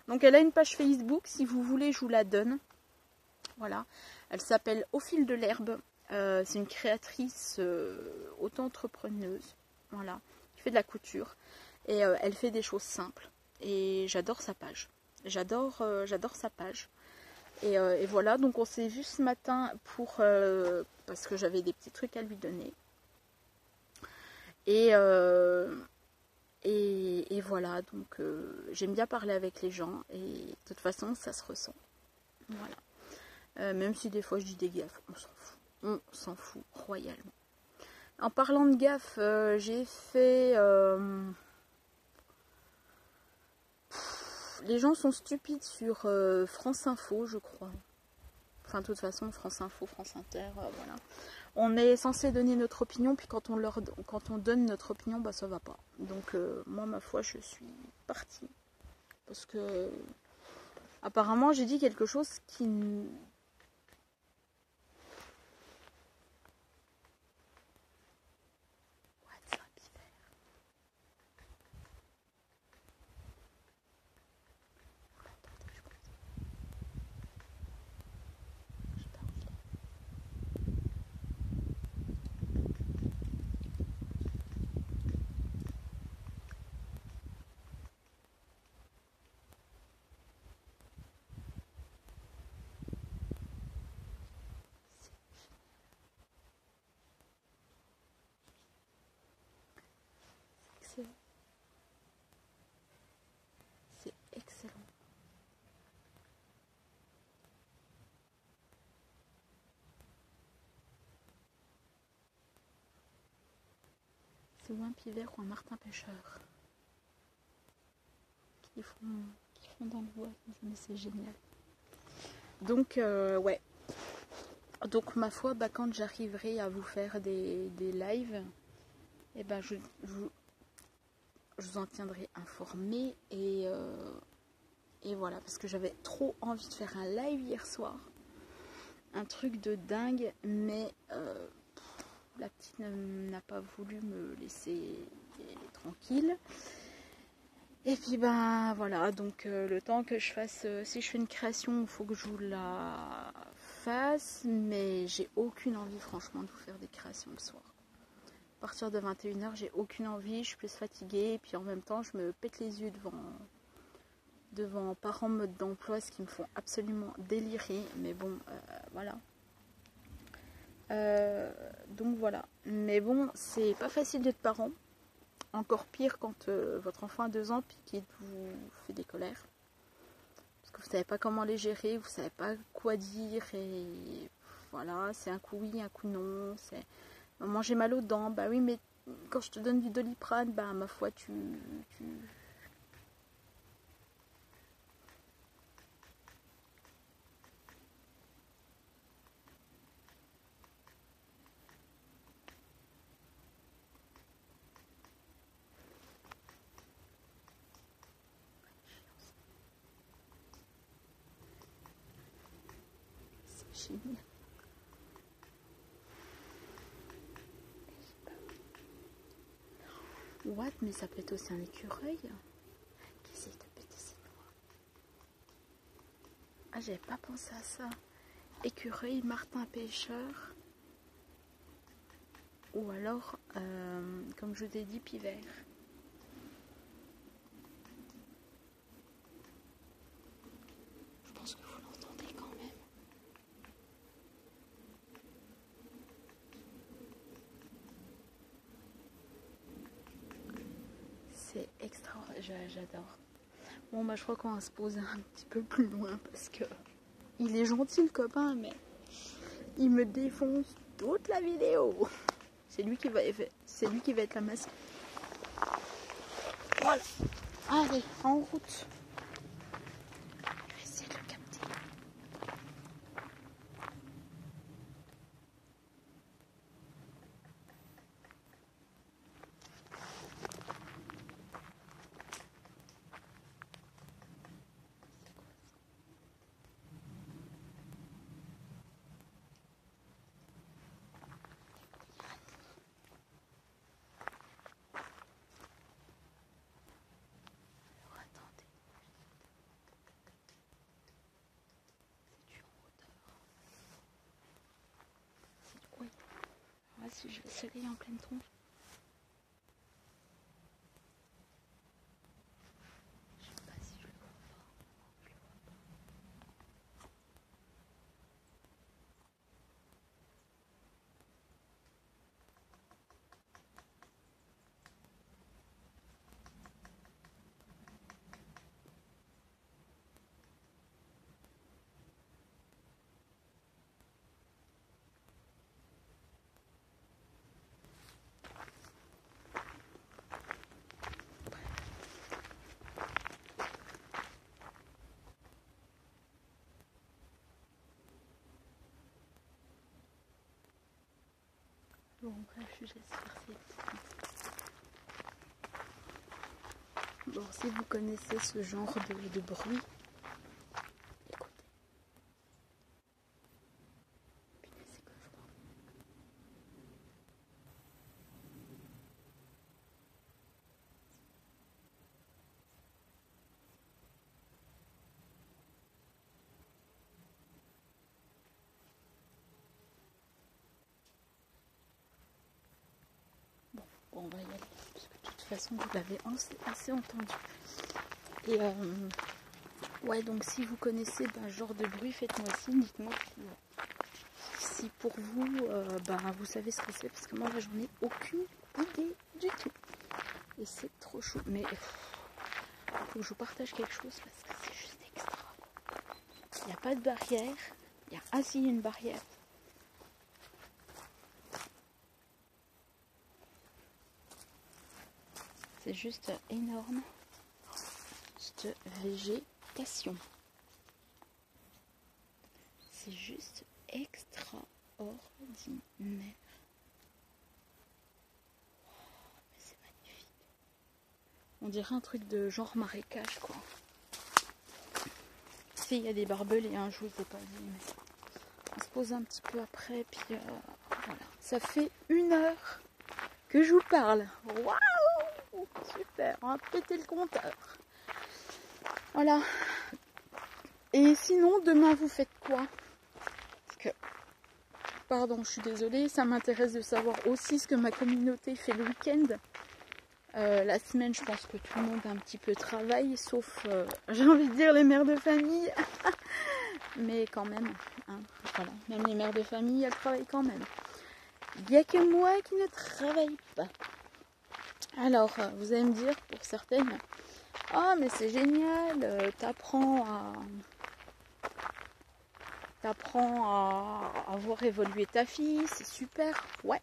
Donc, elle a une page Facebook. Si vous voulez, je vous la donne. Voilà. Elle s'appelle Au fil de l'herbe. C'est une créatrice auto-entrepreneuse. Voilà. Qui fait de la couture. Et elle fait des choses simples. Et j'adore sa page. J'adore sa page. Et voilà, donc on s'est vu ce matin parce que j'avais des petits trucs à lui donner. Et voilà, donc j'aime bien parler avec les gens et de toute façon ça se ressent. Voilà. Même si des fois je dis des gaffes, on s'en fout. On s'en fout royalement. En parlant de gaffes, j'ai fait... Les gens sont stupides sur France Info, je crois. Enfin, de toute façon, France Info, France Inter, voilà. On est censé donner notre opinion, puis quand on donne notre opinion, bah ça va pas. Donc, moi, ma foi, je suis partie. Parce que, apparemment, j'ai dit quelque chose qui... C'est ou un pivert ou un martin pêcheur qui font dans le bois, mais c'est génial. Donc ouais. Donc ma foi, quand j'arriverai à vous faire des lives, et je vous en tiendrai informé et voilà, parce que j'avais trop envie de faire un live hier soir, un truc de dingue, mais la petite n'a pas voulu me laisser tranquille. Et puis voilà, donc le temps que je fasse, si je fais une création, il faut que je vous la fasse, mais j'ai aucune envie franchement de vous faire des créations le soir. À partir de 21h, j'ai aucune envie, je suis plus fatiguée, et puis en même temps, je me pète les yeux devant parents mode d'emploi, ce qui me font absolument délirer, mais bon, voilà. Donc voilà, mais bon, c'est pas facile d'être parent. Encore pire quand votre enfant a 2 ans puis qu'il vous fait des colères. Parce que vous ne savez pas comment les gérer, vous ne savez pas quoi dire. Et voilà, c'est un coup oui, un coup non. C'est maman, j'ai mal aux dents. Bah oui, mais quand je te donne du Doliprane, ma foi, tu... C'est génial. What? Mais ça peut être aussi un écureuil qui essaye de péter ses noix. Ah, j'avais pas pensé à ça. Écureuil, martin pêcheur. Ou alors, comme je t'ai dit, pivert. Je pense que vous l'entendez quand même. C'est extra, j'adore. Bon, je crois qu'on va se poser un petit peu plus loin parce que il est gentil le copain, mais il me défonce toute la vidéo. C'est lui qui va être la masque. Voilà. Allez, en route. Je vais essayer de le capter. Alors attendez. C'est du en hauteur. Oui. Alors, si je vais soleil en pleine tronche. Je sais pas si je le vois pas. Je le vois pas. Bon, bref, je laisse faire ces petits. Bon, si vous connaissez ce genre de bruit, écoutez. Punaise, c'est que froid. Bon, on va y aller, parce que de toute façon, vous l'avez assez entendu. Et ouais, donc si vous connaissez ce genre de bruit, faites-moi signe, dites-moi si pour vous, vous savez ce que c'est, parce que moi, là, j'en ai aucune idée du tout. Et c'est trop chaud. Mais faut que je vous partage quelque chose, parce que c'est juste extra. Il n'y a pas de barrière. Il y a assis une barrière. C'est juste énorme, cette végétation. C'est juste extraordinaire. C'est magnifique. On dirait un truc de genre marécage, quoi. Ici, il y a des barbelés, hein, je vous ai pas dit, mais on se pose un petit peu après, puis voilà. Ça fait 1 heure que je vous parle. Waouh! Super, on va péter le compteur. Voilà. Et sinon, demain, vous faites quoi? Parce que, pardon, je suis désolée, ça m'intéresse de savoir aussi ce que ma communauté fait le week-end. La semaine, je pense que tout le monde a un petit peu travail, sauf, j'ai envie de dire, les mères de famille. Mais quand même, hein, voilà. Même les mères de famille, elles travaillent quand même. Il n'y a que moi qui ne travaille pas. Alors, vous allez me dire, pour certaines, « Ah, mais c'est génial, t'apprends à voir évoluer ta fille, c'est super. » Ouais.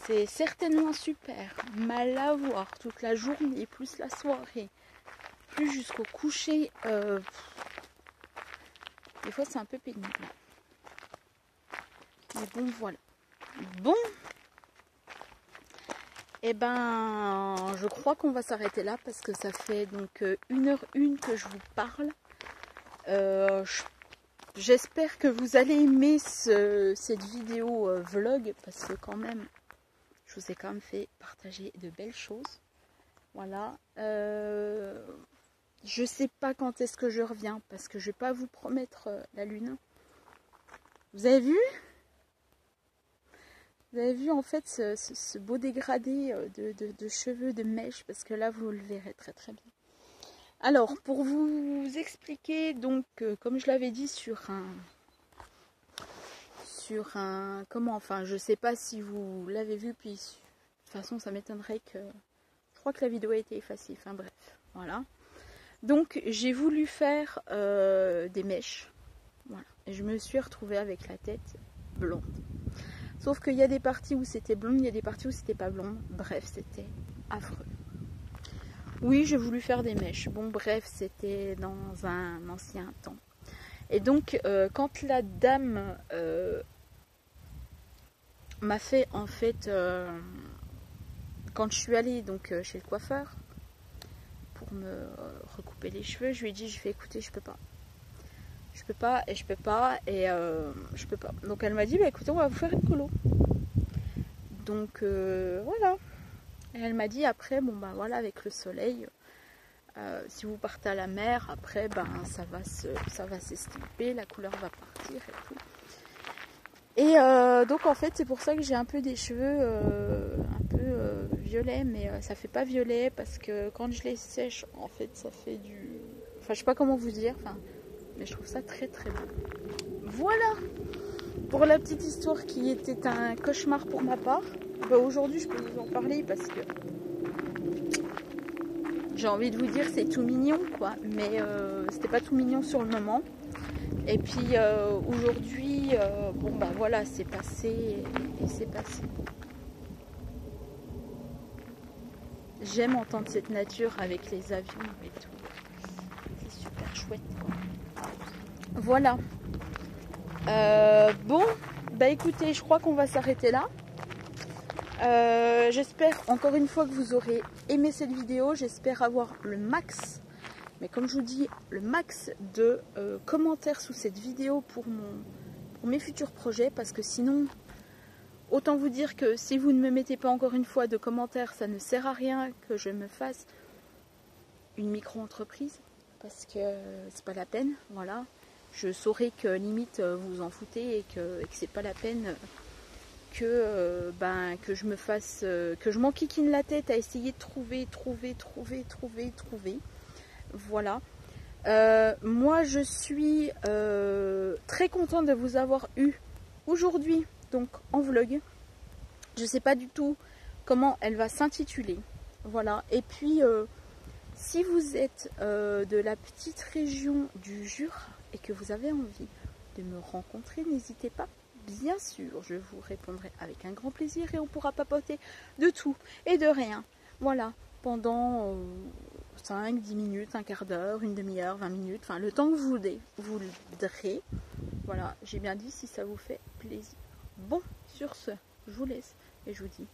C'est certainement super, mal à voir toute la journée, plus la soirée, plus jusqu'au coucher. Des fois c'est un peu pénible. Mais bon, voilà. Bon, et ben je crois qu'on va s'arrêter là parce que ça fait donc 1h01 que je vous parle. J'espère que vous allez aimer cette vidéo vlog parce que quand même, je vous ai quand même fait partager de belles choses. Voilà. Je sais pas quand est-ce que je reviens parce que je vais pas vous promettre la lune. Vous avez vu? Vous avez vu en fait ce beau dégradé de cheveux, de mèches, parce que là vous le verrez très très bien. Alors pour vous expliquer, donc comme je l'avais dit sur un comment, enfin je sais pas si vous l'avez vu, puis de toute façon ça m'étonnerait que, je crois que la vidéo a été effacée, enfin bref, voilà. Donc j'ai voulu faire des mèches, voilà, et je me suis retrouvée avec la tête blonde. Sauf qu'il y a des parties où c'était blond, il y a des parties où c'était pas blond. Bref, c'était affreux. Oui, j'ai voulu faire des mèches. Bon, bref, c'était dans un ancien temps. Et donc, quand la dame m'a fait, en fait, quand je suis allée donc chez le coiffeur pour me recouper les cheveux, je lui ai dit, je vais écouter, je peux pas. Je peux pas, et je peux pas, et je peux pas. Donc elle m'a dit, bah écoutez, on va vous faire une colo. Donc voilà. Et elle m'a dit après, bon bah voilà, avec le soleil, si vous partez à la mer, après ben ça va s'estomper, la couleur va partir et tout. Et donc en fait c'est pour ça que j'ai un peu des cheveux un peu violets, mais ça fait pas violet parce que quand je les sèche, en fait ça fait du... Enfin je sais pas comment vous dire, enfin, mais je trouve ça très très beau. Voilà pour la petite histoire qui était un cauchemar pour ma part. Bah, aujourd'hui je peux vous en parler parce que j'ai envie de vous dire c'est tout mignon quoi, mais c'était pas tout mignon sur le moment. Et puis aujourd'hui, bon bah voilà, c'est passé et c'est passé. J'aime entendre cette nature avec les avions et tout. C'est super chouette quoi. Voilà. Bon, bah écoutez, je crois qu'on va s'arrêter là. J'espère encore une fois que vous aurez aimé cette vidéo. J'espère avoir le max, mais comme je vous dis, le max de commentaires sous cette vidéo pour mes futurs projets, parce que sinon, autant vous dire que si vous ne me mettez pas encore une fois de commentaires, ça ne sert à rien que je me fasse une micro-entreprise, parce que c'est pas la peine, voilà. Je saurais que limite vous en foutez et que c'est pas la peine que je me fasse, que je m'enquiquine la tête à essayer de trouver. Voilà. Moi je suis très contente de vous avoir eu aujourd'hui donc en vlog. Je sais pas du tout comment elle va s'intituler. Voilà. Et puis si vous êtes de la petite région du Jura et que vous avez envie de me rencontrer, n'hésitez pas. Bien sûr, je vous répondrai avec un grand plaisir et on pourra papoter de tout et de rien. Voilà, pendant 5, 10 minutes, un quart d'heure, une demi-heure, 20 minutes, enfin le temps que vous voudrez. Voilà, j'ai bien dit si ça vous fait plaisir. Bon, sur ce, je vous laisse et je vous dis